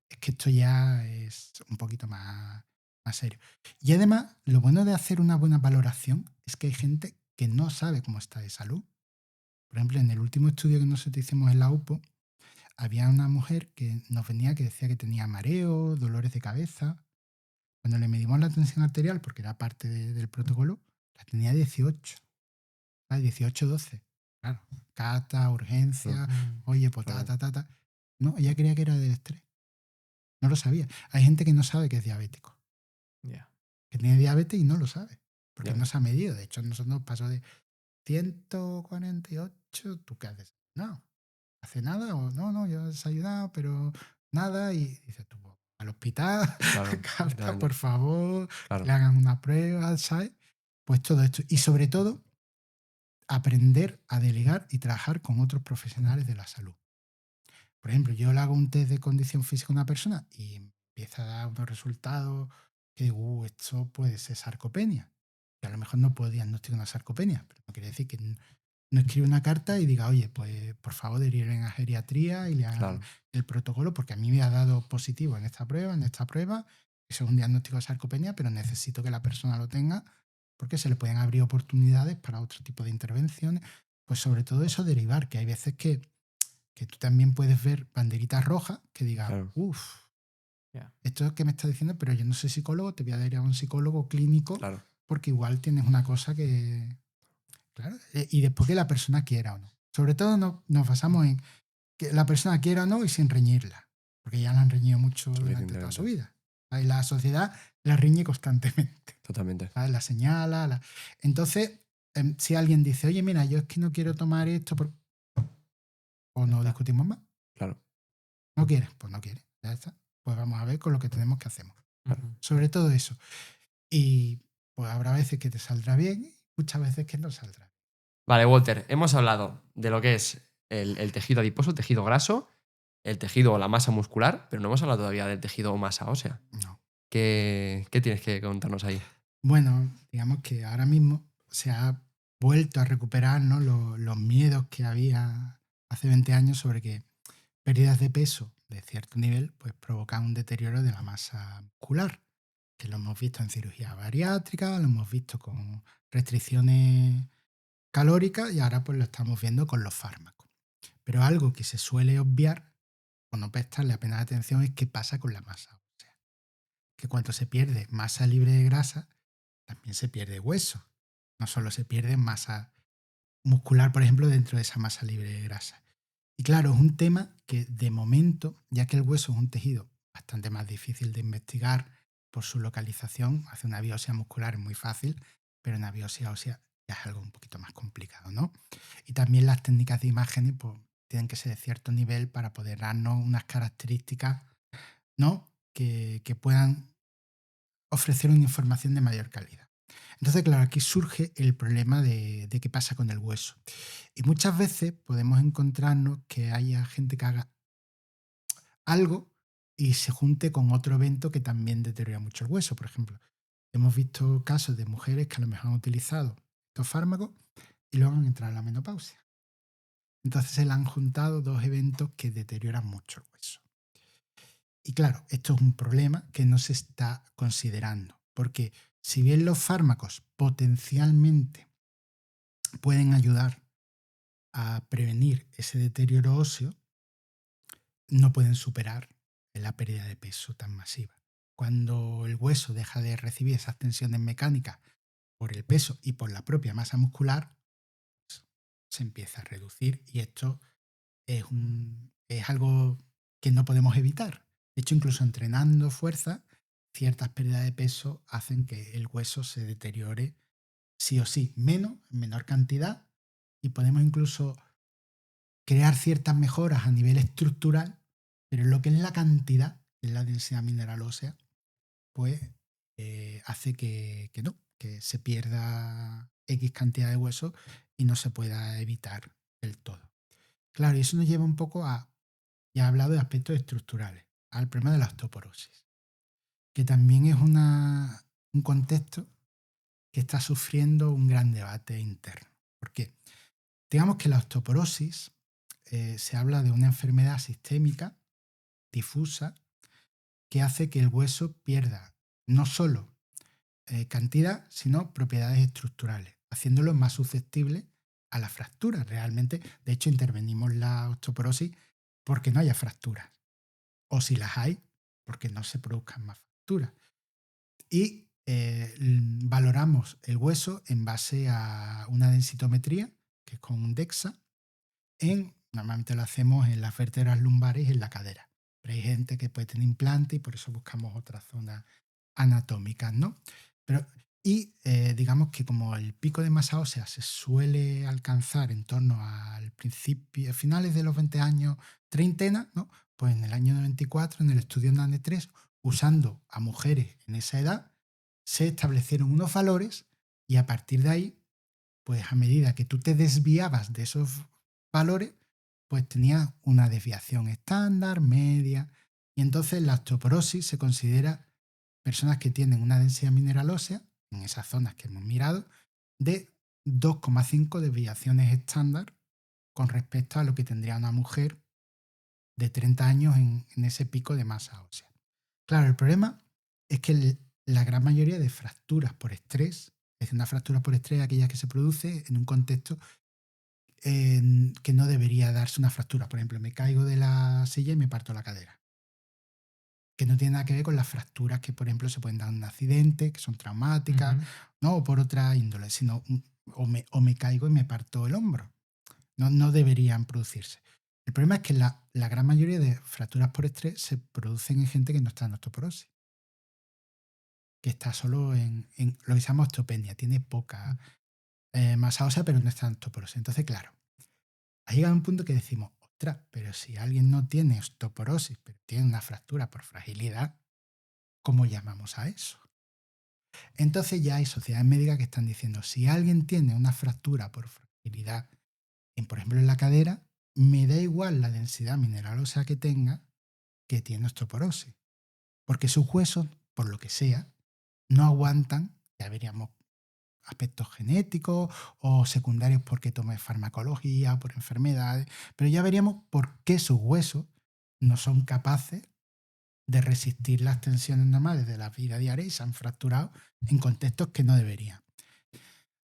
es que esto ya es un poquito más serio. Y además, lo bueno de hacer una buena valoración es que hay gente que no sabe cómo está de salud. Por ejemplo, en el último estudio que nosotros hicimos en la UPO, había una mujer que nos venía que decía que tenía mareo, dolores de cabeza. Cuando le medimos la tensión arterial, porque era parte del protocolo, la tenía 18. ¿Sabes? 18, 12. Claro. Cata, urgencia, oye, pues ta. No, ella creía que era del estrés. No lo sabía. Hay gente que no sabe que es diabético. Ya. Que tiene diabetes y no lo sabe. Porque Ya. no se ha medido. De hecho, nosotros nos pasó de 148. ¿Tú qué haces? No. ¿Hace nada? O no, yo he desayunado, pero nada. Y dices tú, pues, al hospital, Claro, Carta, totalmente. por favor, Claro. que le hagan una prueba, ¿sabes? Pues todo esto. Y sobre todo, aprender a delegar y trabajar con otros profesionales de la salud. Por ejemplo, yo le hago un test de condición física a una persona y empieza a dar unos resultados que digo, esto puede ser sarcopenia. Y a lo mejor no puedo diagnosticar una sarcopenia, pero no quiere decir que no escriba una carta y diga, oye, pues por favor deriven a geriatría y le hagan Claro, el protocolo, porque a mí me ha dado positivo en esta prueba, eso es un diagnóstico de sarcopenia, pero necesito que la persona lo tenga porque se le pueden abrir oportunidades para otro tipo de intervenciones. Pues sobre todo eso derivar, que hay veces que tú también puedes ver banderitas rojas que digan, claro. Ya. esto es que me estás diciendo, pero yo no soy psicólogo, te voy a derivar a un psicólogo clínico Claro, porque igual tienes una cosa que... Claro, y después que la persona quiera o no. Sobre todo nos basamos en que la persona quiera o no y sin reñirla, porque ya la han reñido mucho durante toda su suficientemente. vida. Y la sociedad la riñe constantemente. Totalmente. ¿Sabes? La señala. Entonces, si alguien dice, oye, mira, yo es que no quiero tomar esto, o no está. discutimos más. Claro, ¿No quieres? Pues no quieres. Ya está. Pues vamos a ver con lo que tenemos que hacemos. Ujú. Sobre todo eso. Y pues habrá veces que te saldrá bien y muchas veces que no saldrá. Vale, Walter, hemos hablado de lo que es el tejido adiposo, el tejido graso, el tejido o la masa muscular, pero no hemos hablado todavía del tejido o masa ósea. No. ¿Qué tienes que contarnos ahí? Bueno, digamos que ahora mismo se ha vuelto a recuperar, ¿no?, los miedos que había hace 20 años sobre que pérdidas de peso de cierto nivel pues provocan un deterioro de la masa muscular, que lo hemos visto en cirugía bariátrica, lo hemos visto con restricciones calóricas y ahora pues lo estamos viendo con los fármacos. Pero algo que se suele obviar o no prestarle apenas atención es qué pasa con la masa ósea. Que cuando se pierde masa libre de grasa, también se pierde hueso. No solo se pierde masa muscular, por ejemplo, dentro de esa masa libre de grasa. Y claro, es un tema que de momento, ya que el hueso es un tejido bastante más difícil de investigar por su localización, hacer una biopsia muscular es muy fácil, pero una biopsia ósea ya es algo un poquito más complicado, ¿no? Y también las técnicas de imágenes pues, tienen que ser de cierto nivel para poder darnos unas características, ¿no?, que puedan ofrecer una información de mayor calidad. Entonces, claro, aquí surge el problema de qué pasa con el hueso. Y muchas veces podemos encontrarnos que haya gente que haga algo y se junte con otro evento que también deteriora mucho el hueso. Por ejemplo, hemos visto casos de mujeres que a lo mejor han utilizado estos fármacos, y luego han entrado en la menopausia. Entonces se le han juntado dos eventos que deterioran mucho el hueso. Y claro, esto es un problema que no se está considerando, porque si bien los fármacos potencialmente pueden ayudar a prevenir ese deterioro óseo, no pueden superar la pérdida de peso tan masiva. Cuando el hueso deja de recibir esas tensiones mecánicas por el peso y por la propia masa muscular, pues, se empieza a reducir y esto es algo que no podemos evitar. De hecho, incluso entrenando fuerza, ciertas pérdidas de peso hacen que el hueso se deteriore sí o sí, en menor cantidad, y podemos incluso crear ciertas mejoras a nivel estructural, pero lo que es la cantidad, que es la densidad mineral ósea, pues hace que se pierda X cantidad de hueso y no se pueda evitar del todo. Claro, y eso nos lleva un poco ya he hablado de aspectos estructurales, al problema de la osteoporosis, que también es un contexto que está sufriendo un gran debate interno. ¿Por qué? Digamos que la osteoporosis se habla de una enfermedad sistémica difusa que hace que el hueso pierda no solo cantidad, sino propiedades estructurales, haciéndolo más susceptible a las fracturas. Realmente, de hecho, intervenimos la osteoporosis porque no haya fracturas, o si las hay, porque no se produzcan más fracturas. Y valoramos el hueso en base a una densitometría, que es con un DEXA. Normalmente lo hacemos en las vértebras lumbares y en la cadera. Pero hay gente que puede tener implante y por eso buscamos otras zonas anatómicas, ¿no? Digamos que como el pico de masa ósea se suele alcanzar en torno al principio, a finales de los 20 años, treintena, ¿no? Pues en el año 94, en el estudio NANE3, usando a mujeres en esa edad, se establecieron unos valores y a partir de ahí, pues a medida que tú te desviabas de esos valores, pues tenías una desviación estándar, media, y entonces la osteoporosis se considera personas que tienen una densidad mineral ósea, en esas zonas que hemos mirado, de 2,5 desviaciones estándar con respecto a lo que tendría una mujer de 30 años en ese pico de masa ósea. Claro, el problema es que la gran mayoría de fracturas por estrés, es decir, una fractura por estrés es aquella que se produce en un contexto que no debería darse una fractura. Por ejemplo, me caigo de la silla y me parto la cadera. Que no tiene nada que ver con las fracturas que, por ejemplo, se pueden dar en un accidente, que son traumáticas, ¿no? O por otra índole, sino o me caigo y me parto el hombro. No deberían producirse. El problema es que la gran mayoría de fracturas por estrés se producen en gente que no está en osteoporosis, que está solo en lo que se llama osteopenia, tiene poca masa ósea, pero no está en osteoporosis. Entonces, claro, ha llegado un punto que decimos, ostras, pero si alguien no tiene osteoporosis, pero tiene una fractura por fragilidad, ¿cómo llamamos a eso? Entonces ya hay sociedades médicas que están diciendo, si alguien tiene una fractura por fragilidad, por ejemplo en la cadera, me da igual la densidad mineral ósea que tenga, que tiene osteoporosis, porque sus huesos, por lo que sea, no aguantan, ya veríamos aspectos genéticos o secundarios porque tome farmacología, por enfermedades, pero ya veríamos por qué sus huesos no son capaces de resistir las tensiones normales de la vida diaria y se han fracturado en contextos que no deberían.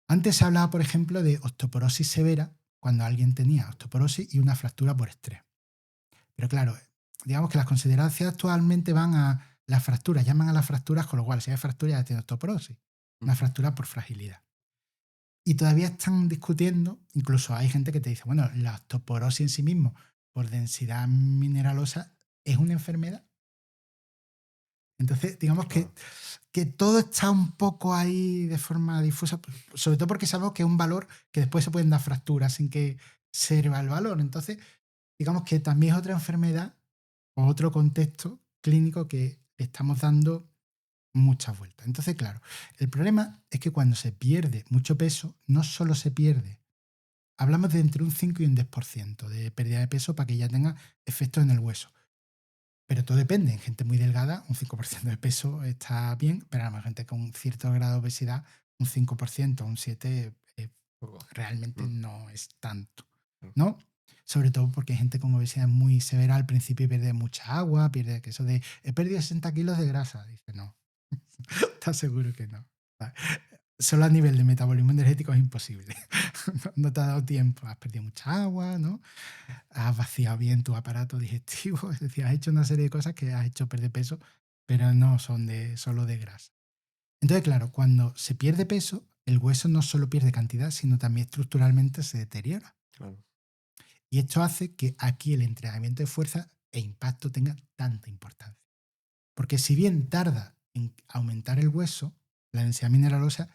Antes se hablaba, por ejemplo, de osteoporosis severa, cuando alguien tenía osteoporosis y una fractura por estrés. Pero claro, digamos que las consideraciones actualmente van a las fracturas, llaman a las fracturas, con lo cual si hay fractura ya tiene osteoporosis, una fractura por fragilidad. Y todavía están discutiendo, incluso hay gente que te dice, bueno, la osteoporosis en sí mismo, por densidad mineralosa, es una enfermedad. Entonces, digamos que todo está un poco ahí de forma difusa, sobre todo porque sabemos que es un valor que después se pueden dar fracturas sin que sirva el valor. Entonces, digamos que también es otra enfermedad o otro contexto clínico que le estamos dando muchas vueltas. Entonces, claro, el problema es que cuando se pierde mucho peso, no solo se pierde, hablamos de entre un 5 y un 10% de pérdida de peso para que ya tenga efectos en el hueso. Pero todo depende. En gente muy delgada, un 5% de peso está bien, pero a la gente con cierto grado de obesidad, un 5%, un 7% es Realmente Mm. no es tanto, Claro. ¿no? Sobre todo porque hay gente con obesidad muy severa al principio y pierde mucha agua, pierde que eso de he perdido 60 kilos de grasa. Dice, no, ¿estás seguro que no? Va, solo a nivel de metabolismo energético es imposible. No te ha dado tiempo, has perdido mucha agua, ¿no? Has vaciado bien tu aparato digestivo, es decir, has hecho una serie de cosas que has hecho perder peso, pero no son solo de grasa. Entonces, claro, cuando se pierde peso, el hueso no solo pierde cantidad, sino también estructuralmente se deteriora. Claro. Y esto hace que aquí el entrenamiento de fuerza e impacto tenga tanta importancia. Porque si bien tarda en aumentar el hueso, la densidad mineral ósea,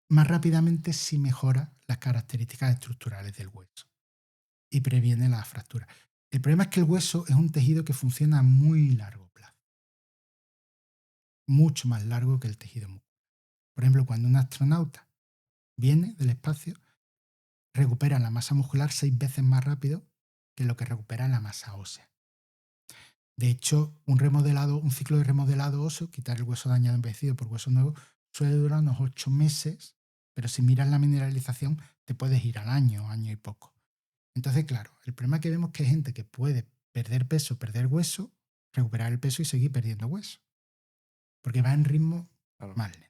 más rápidamente sí mejora las características estructurales del hueso y previene las fracturas. El problema es que el hueso es un tejido que funciona a muy largo plazo, mucho más largo que el tejido muscular. Por ejemplo, cuando un astronauta viene del espacio, recupera la masa muscular 6 veces más rápido que lo que recupera la masa ósea. De hecho, un ciclo de remodelado óseo, quitar el hueso dañado envejecido por hueso nuevo, suele durar unos 8 meses, pero si miras la mineralización te puedes ir al año, año y poco. Entonces, claro, el problema que vemos es que hay gente que puede perder peso, perder hueso, recuperar el peso y seguir perdiendo hueso, porque va en ritmo Claro. más lento.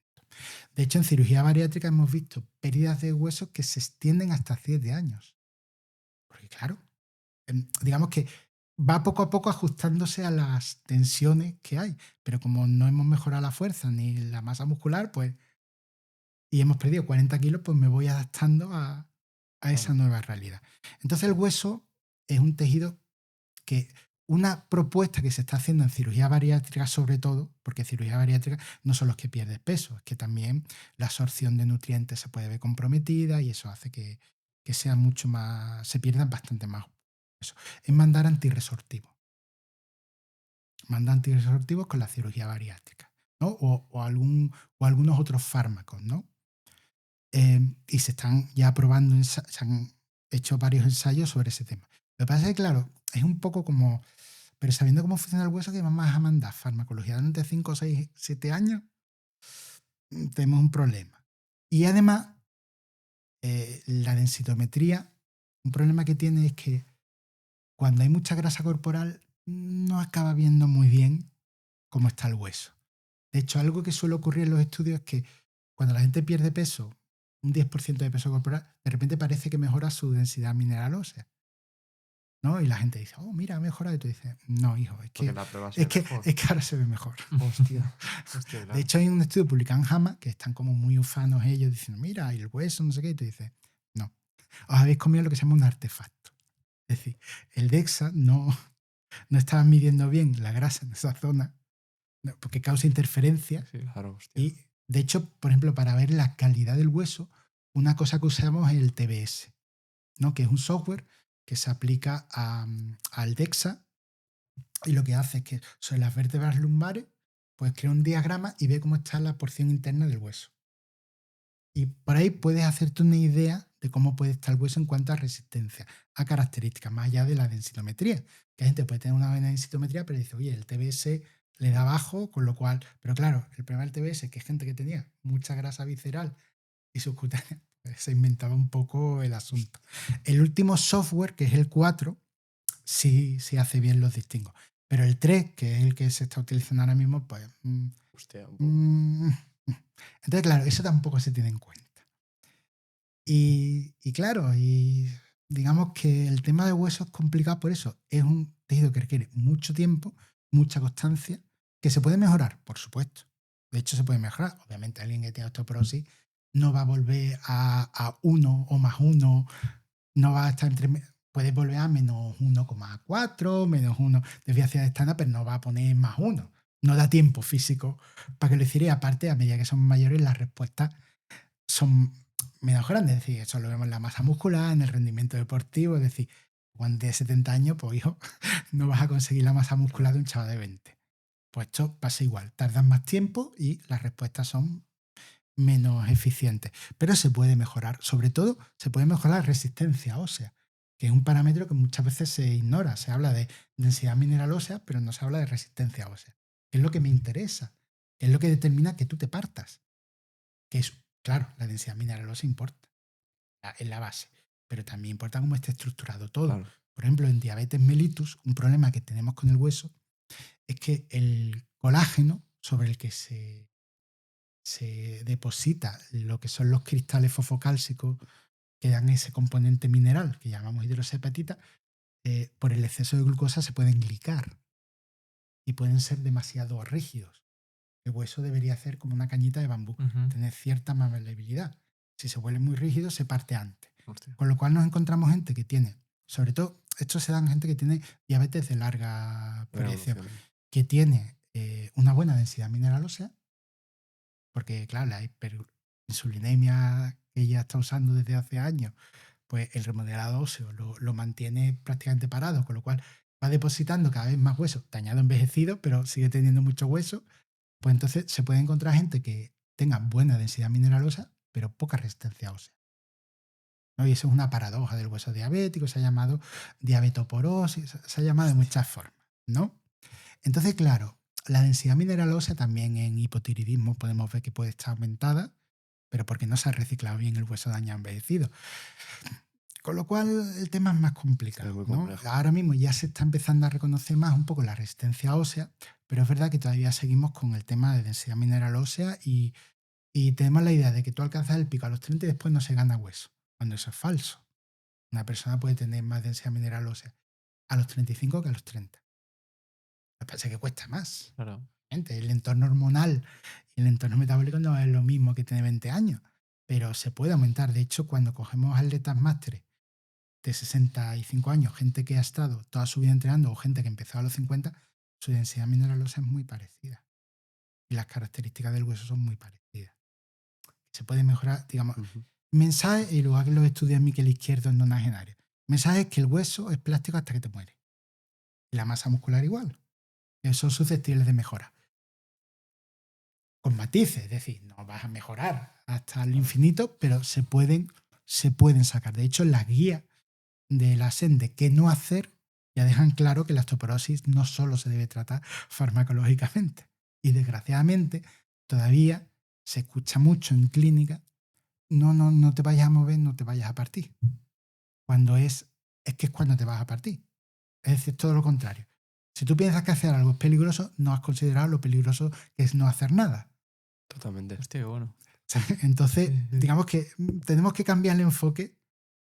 De hecho, en cirugía bariátrica hemos visto pérdidas de huesos que se extienden hasta 7 años. Porque claro, digamos que va poco a poco ajustándose a las tensiones que hay, pero como no hemos mejorado la fuerza ni la masa muscular, pues, y hemos perdido 40 kilos, pues me voy adaptando a esa Claro. nueva realidad. Entonces el hueso es un tejido que una propuesta que se está haciendo en cirugía bariátrica sobre todo, porque cirugía bariátrica no son los que pierden peso, es que también la absorción de nutrientes se puede ver comprometida y eso hace que sea mucho más, se pierdan bastante más peso. Es mandar antirresortivos. Manda antirresortivos con la cirugía bariátrica, ¿no? O algunos otros fármacos, ¿no? Y se están ya probando, se han hecho varios ensayos sobre ese tema. Lo que pasa es que, claro, es un poco como, pero sabiendo cómo funciona el hueso, que vamos a mandar farmacología durante 5, 6, 7 años, tenemos un problema. Y además, la densitometría, un problema que tiene es que cuando hay mucha grasa corporal, no acaba viendo muy bien cómo está el hueso. De hecho, algo que suele ocurrir en los estudios es que cuando la gente pierde peso, un 10% de peso corporal, de repente parece que mejora su densidad mineral ósea, ¿no? Y la gente dice, oh, mira, ha mejorado. Y tú dices, no, hijo, Porque la prueba se es ve que, mejor. es que ahora se ve mejor. Hostia, De claro. hecho, hay un estudio publicado en JAMA que están como muy ufanos ellos diciendo, mira, y el hueso, no sé qué. Y tú dices, no, os habéis comido lo que se llama un artefacto. Es decir, el DEXA no estaba midiendo bien la grasa en esa zona, no, porque causa interferencia. Sí, claro, hostia. Y de hecho, por ejemplo, para ver la calidad del hueso, una cosa que usamos es el TBS, ¿no? Que es un software que se aplica al DEXA y lo que hace es que sobre las vértebras lumbares, pues crea un diagrama y ve cómo está la porción interna del hueso. Y por ahí puedes hacerte una idea de cómo puede estar el hueso en cuanto a resistencia, a características, más allá de la densitometría. Que hay gente puede tener una buena densitometría, pero dice, oye, el TBS le da bajo, con lo cual. Pero claro, el problema del TBS es que hay gente que tenía mucha grasa visceral y subcutánea, pues se inventaba un poco el asunto. El último software, que es el 4, sí hace bien los distingos. Pero el 3, que es el que se está utilizando ahora mismo, pues. Hostia, un poco. Entonces, claro, eso tampoco se tiene en cuenta. Y claro, y digamos que el tema de huesos es complicado por eso. Es un tejido que requiere mucho tiempo, mucha constancia, que se puede mejorar, por supuesto. De hecho, se puede mejorar. Obviamente, alguien que tiene osteoporosis no va a volver a 1 o más 1, no va a estar puede volver a menos 1,4, menos 1 desviación estándar, pero no va a poner más 1. No da tiempo físico para que lo hiciera. Y aparte, a medida que son mayores, las respuestas son menos grandes. Es decir, eso lo vemos en la masa muscular, en el rendimiento deportivo. Es decir, cuando tienes 70 años, pues hijo, no vas a conseguir la masa muscular de un chaval de 20. Pues esto pasa igual. Tardan más tiempo y las respuestas son menos eficientes. Pero se puede mejorar. Sobre todo, se puede mejorar la resistencia ósea, que es un parámetro que muchas veces se ignora. Se habla de densidad mineral ósea, pero no se habla de resistencia ósea, que es lo que me interesa, que es lo que determina que tú te partas. Que es, claro, la densidad mineral ósea importa. es la base. Pero también importa cómo esté estructurado todo. Claro. Por ejemplo, en diabetes mellitus, un problema que tenemos con el hueso es que el colágeno sobre el que se deposita lo que son los cristales fosfocálcicos que dan ese componente mineral que llamamos hidroxiapatita, por el exceso de glucosa se pueden glicar y pueden ser demasiado rígidos. El hueso debería ser como una cañita de bambú, tener cierta maleabilidad. Si se vuelve muy rígido, se parte antes. Hostia. Con lo cual nos encontramos gente que tiene, sobre todo, esto se da en gente que tiene diabetes de larga proyección, que tiene una buena densidad mineral ósea, porque claro, la hiperinsulinemia que ella está usando desde hace años, pues el remodelado óseo lo mantiene prácticamente parado, con lo cual va depositando cada vez más hueso, dañado, envejecido, pero sigue teniendo mucho hueso. Pues entonces se puede encontrar gente que tenga buena densidad mineral ósea, pero poca resistencia ósea, ¿no? Y eso es una paradoja del hueso diabético, se ha llamado diabetoporosis, se ha llamado de muchas formas, ¿no? Entonces, claro, la densidad mineral ósea también en hipotiroidismo podemos ver que puede estar aumentada, pero porque no se ha reciclado bien el hueso dañado envejecido. Con lo cual el tema es más complicado, Es muy ¿no? complejo. Ahora mismo ya se está empezando a reconocer más un poco la resistencia ósea, pero es verdad que todavía seguimos con el tema de densidad mineral ósea y tenemos la idea de que tú alcanzas el pico a los 30 y después no se gana hueso, cuando eso es falso. Una persona puede tener más densidad mineral ósea a los 35 que a los 30. Lo que pasa es que cuesta más. Claro. El entorno hormonal y el entorno metabólico no es lo mismo que tener 20 años, pero se puede aumentar. De hecho, cuando cogemos atletas másteres de 65 años, gente que ha estado toda su vida entrenando o gente que empezó a los 50, su densidad mineral ósea es muy parecida. Y las características del hueso son muy parecidas. Se puede mejorar, digamos, mensaje, y luego que lo estudia Miquel Izquierdo en nonagenario. Mensaje es que el hueso es plástico hasta que te mueres. Y la masa muscular igual. Son susceptibles de mejora. Con matices, es decir, no vas a mejorar hasta el infinito, pero se pueden sacar. De hecho, las guías de la SEN de qué no hacer ya dejan claro que la osteoporosis no solo se debe tratar farmacológicamente. Y desgraciadamente todavía se escucha mucho en clínica: no te vayas a mover, no te vayas a partir. Cuando es que es cuando te vas a partir. Es decir, todo lo contrario. Si tú piensas que hacer algo es peligroso, no has considerado lo peligroso que es no hacer nada. Totalmente. Hostia, qué bueno. Entonces, digamos que tenemos que cambiar el enfoque,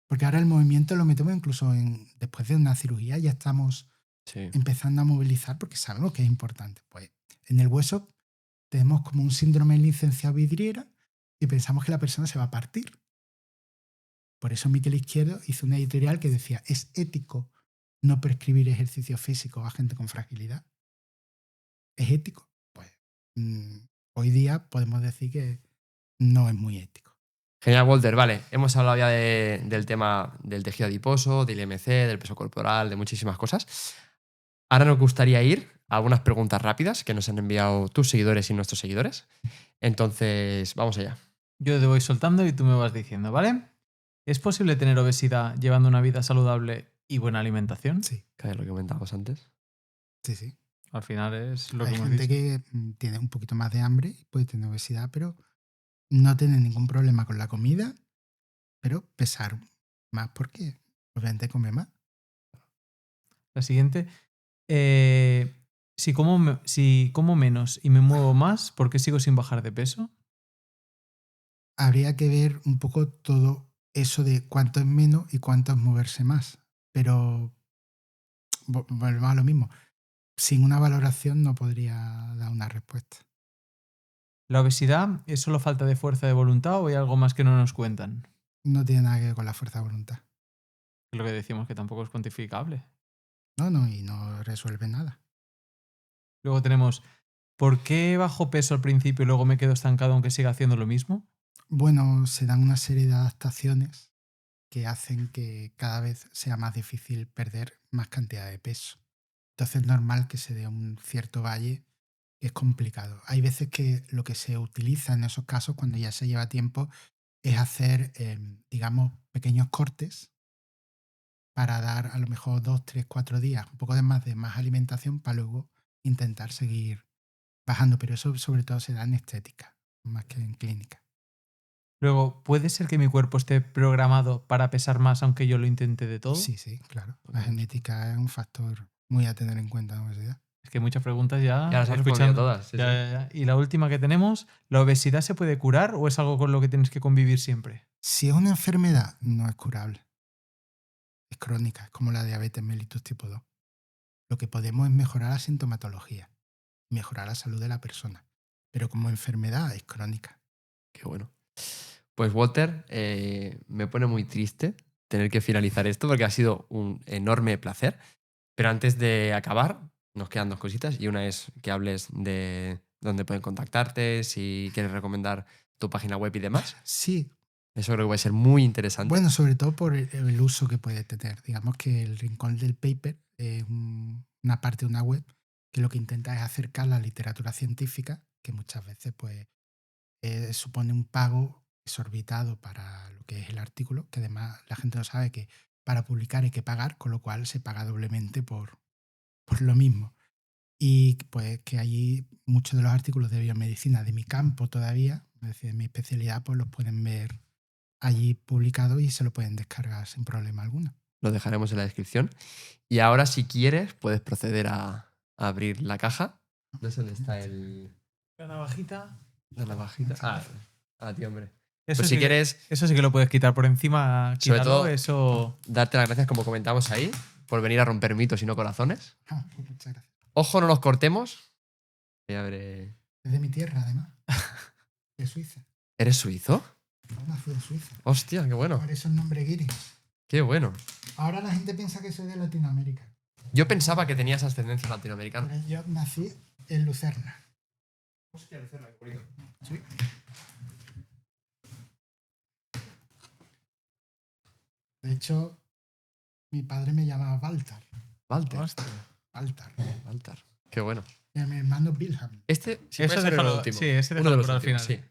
porque ahora el movimiento lo metemos incluso después de una cirugía, ya estamos empezando a movilizar porque sabemos que es importante. Pues en el hueso tenemos como un síndrome de licenciado vidriera y pensamos que la persona se va a partir. Por eso Miquel Izquierdo hizo una editorial que decía: es ético no prescribir ejercicio físico a gente con fragilidad. ¿Es ético? Pues hoy día podemos decir que no es muy ético. Genial, Walter. Vale, hemos hablado ya del tema del tejido adiposo, del IMC, del peso corporal, de muchísimas cosas. Ahora nos gustaría ir a algunas preguntas rápidas que nos han enviado tus seguidores y nuestros seguidores. Entonces, vamos allá. Yo te voy soltando y tú me vas diciendo, ¿vale? ¿Es posible tener obesidad llevando una vida saludable y buena alimentación? Sí, Que es lo que comentábamos antes. sí. Al final es lo que Hay hemos gente dicho. que tiene un poquito más de hambre, puede tener obesidad, pero no tiene ningún problema con la comida, pero pesar más porque obviamente come más. La siguiente. Si como menos y me muevo más, ¿por qué sigo sin bajar de peso? Habría que ver un poco todo eso de cuánto es menos y cuánto es moverse más. Pero volvemos a lo mismo. Sin una valoración no podría dar una respuesta. ¿La obesidad es solo falta de fuerza de voluntad o hay algo más que no nos cuentan? No tiene nada que ver con la fuerza de voluntad. Es lo que decimos, que tampoco es cuantificable. No, y no resuelve nada. Luego tenemos, ¿por qué bajo peso al principio y luego me quedo estancado aunque siga haciendo lo mismo? Bueno, se dan una serie de adaptaciones que hacen que cada vez sea más difícil perder más cantidad de peso. Entonces es normal que se dé un cierto valle, que es complicado. Hay veces que lo que se utiliza en esos casos, cuando ya se lleva tiempo, es hacer, digamos, pequeños cortes para dar a lo mejor 2, 3, 4 días, un poco de más alimentación para luego intentar seguir bajando. Pero eso sobre todo se da en estética, más que en clínica. Luego, ¿puede ser que mi cuerpo esté programado para pesar más aunque yo lo intente de todo? Sí, claro. La genética es un factor muy a tener en cuenta en la obesidad. Es que muchas preguntas ya... Ya las has respondido escuchando. todas. Sí, sí. Ya. Y la última que tenemos, ¿la obesidad se puede curar o es algo con lo que tienes que convivir siempre? Si es una enfermedad, no es curable. Es crónica, es como la diabetes mellitus tipo 2. Lo que podemos es mejorar la sintomatología, mejorar la salud de la persona. Pero como enfermedad es crónica. Qué bueno. Pues Walter, me pone muy triste tener que finalizar esto porque ha sido un enorme placer. Pero antes de acabar, nos quedan dos cositas y una es que hables de dónde pueden contactarte, si quieres recomendar tu página web y demás. Sí, Eso creo que va a ser muy interesante. bueno, sobre todo por el uso que puede tener. Digamos que el Rincón del Paper es una parte de una web que lo que intenta es acercar la literatura científica, que muchas veces pues, supone un pago exorbitado para lo que es el artículo, que además la gente no sabe que para publicar hay que pagar, con lo cual se paga doblemente por lo mismo. Y pues que allí muchos de los artículos de biomedicina de mi campo todavía, es decir, de mi especialidad, pues los pueden ver allí publicados y se lo pueden descargar sin problema alguno. Lo dejaremos en la descripción. Y ahora, si quieres, puedes proceder a abrir la caja. No sé dónde está La navajita. la navajita. Tío, hombre. Eso Pues sí si quieres, Eso sí que lo puedes quitar por encima. sobre Quítalo, todo, eso... darte las gracias, como comentamos ahí, por venir a romper mitos y no corazones. Pues muchas gracias. Ojo, no nos cortemos. Voy a ver, Es de mi tierra, además. De Suiza. ¿Eres suizo? Yo nací en Suiza. Hostia, qué bueno. Por eso el nombre Guiri. Qué bueno. Ahora la gente piensa que soy de Latinoamérica. Yo pensaba que tenías ascendencia latinoamericana. Pero yo nací en Lucerna. Hostia, Lucerna, qué bonito. Sí. De hecho, mi padre me llamaba Baltar. Walter. Baltar. Walter. Qué bueno. Y a mi hermano Wilhelm. Este sí Eso puede ser el déjalo- último. sí, ese Uno de déjalo los para el últimos, final. sí.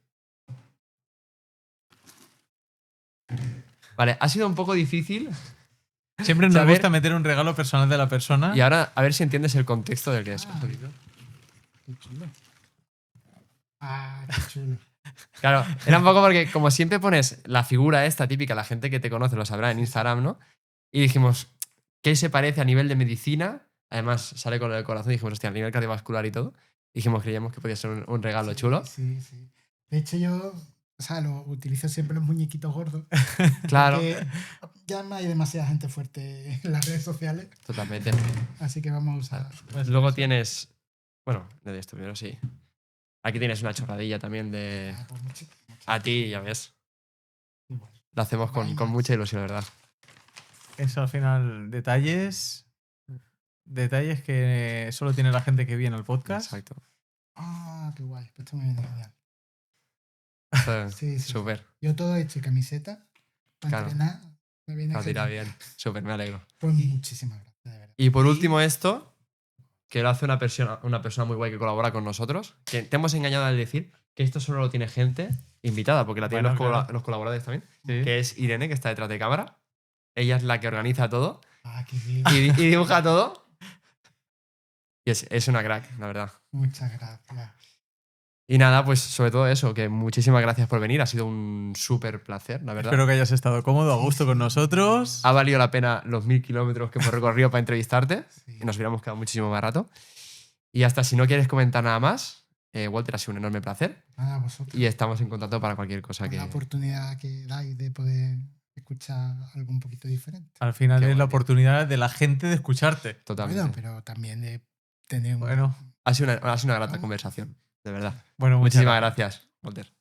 Vale, ha sido un poco difícil. Siempre nos Saber- gusta meter un regalo personal de la persona. Y ahora, a ver si entiendes el contexto del que es. Qué chulo. Qué chulo. Claro, era un poco porque como siempre pones la figura esta típica, la gente que te conoce lo sabrá en Instagram, ¿no? Y dijimos, ¿qué se parece a nivel de medicina? Además sale con el corazón y dijimos, hostia, a nivel cardiovascular y todo. Dijimos, creíamos que podía ser un regalo chulo. Sí. De hecho, yo lo utilizo siempre los muñequitos gordos. Claro, Porque ya no hay demasiada gente fuerte en las redes sociales. totalmente. Así que vamos a usar. Pues Luego tienes, bueno, de esto primero sí. Aquí tienes una chorradilla también de... Pues mucho. A ti, ya ves. Igual. Lo hacemos con mucha ilusión, la verdad. Eso al final, detalles que solo tiene la gente que viene al podcast. Exacto. Qué guay. Esto me viene genial. Esto- Sí. Súper. Yo todo hecho y camiseta para Claro. entrenar. Me viene Nos dirá genial. bien. Súper, me alegro. Pues muchísimas gracias, de verdad. Y por último esto, que lo hace una persona muy guay que colabora con nosotros, que te hemos engañado al decir que esto solo lo tiene gente invitada, porque la tienen Bueno, claro. los colaboradores también, Sí. que es Irene, que está detrás de cámara. Ella es la que organiza todo Qué bien. y dibuja todo. Y es una crack, la verdad. Muchas gracias. Y nada, pues sobre todo eso, que muchísimas gracias por venir. Ha sido un súper placer, la verdad. Espero que hayas estado cómodo, a gusto con nosotros. Ha valido la pena los 1000 kilómetros que hemos recorrido para entrevistarte. Sí. Y nos hubiéramos quedado muchísimo más rato. Y hasta si no quieres comentar nada más, Walter, ha sido un enorme placer. Nada, vosotros. Y estamos en contacto para cualquier cosa Con que... la oportunidad que dais de poder escuchar algo un poquito diferente. Al final Qué es guay, la tío. oportunidad de la gente de escucharte. Totalmente. Bueno, pero también de tener un... Bueno, Ha sido una grata conversación, de verdad. muchas Muchísimas gracias, Walter.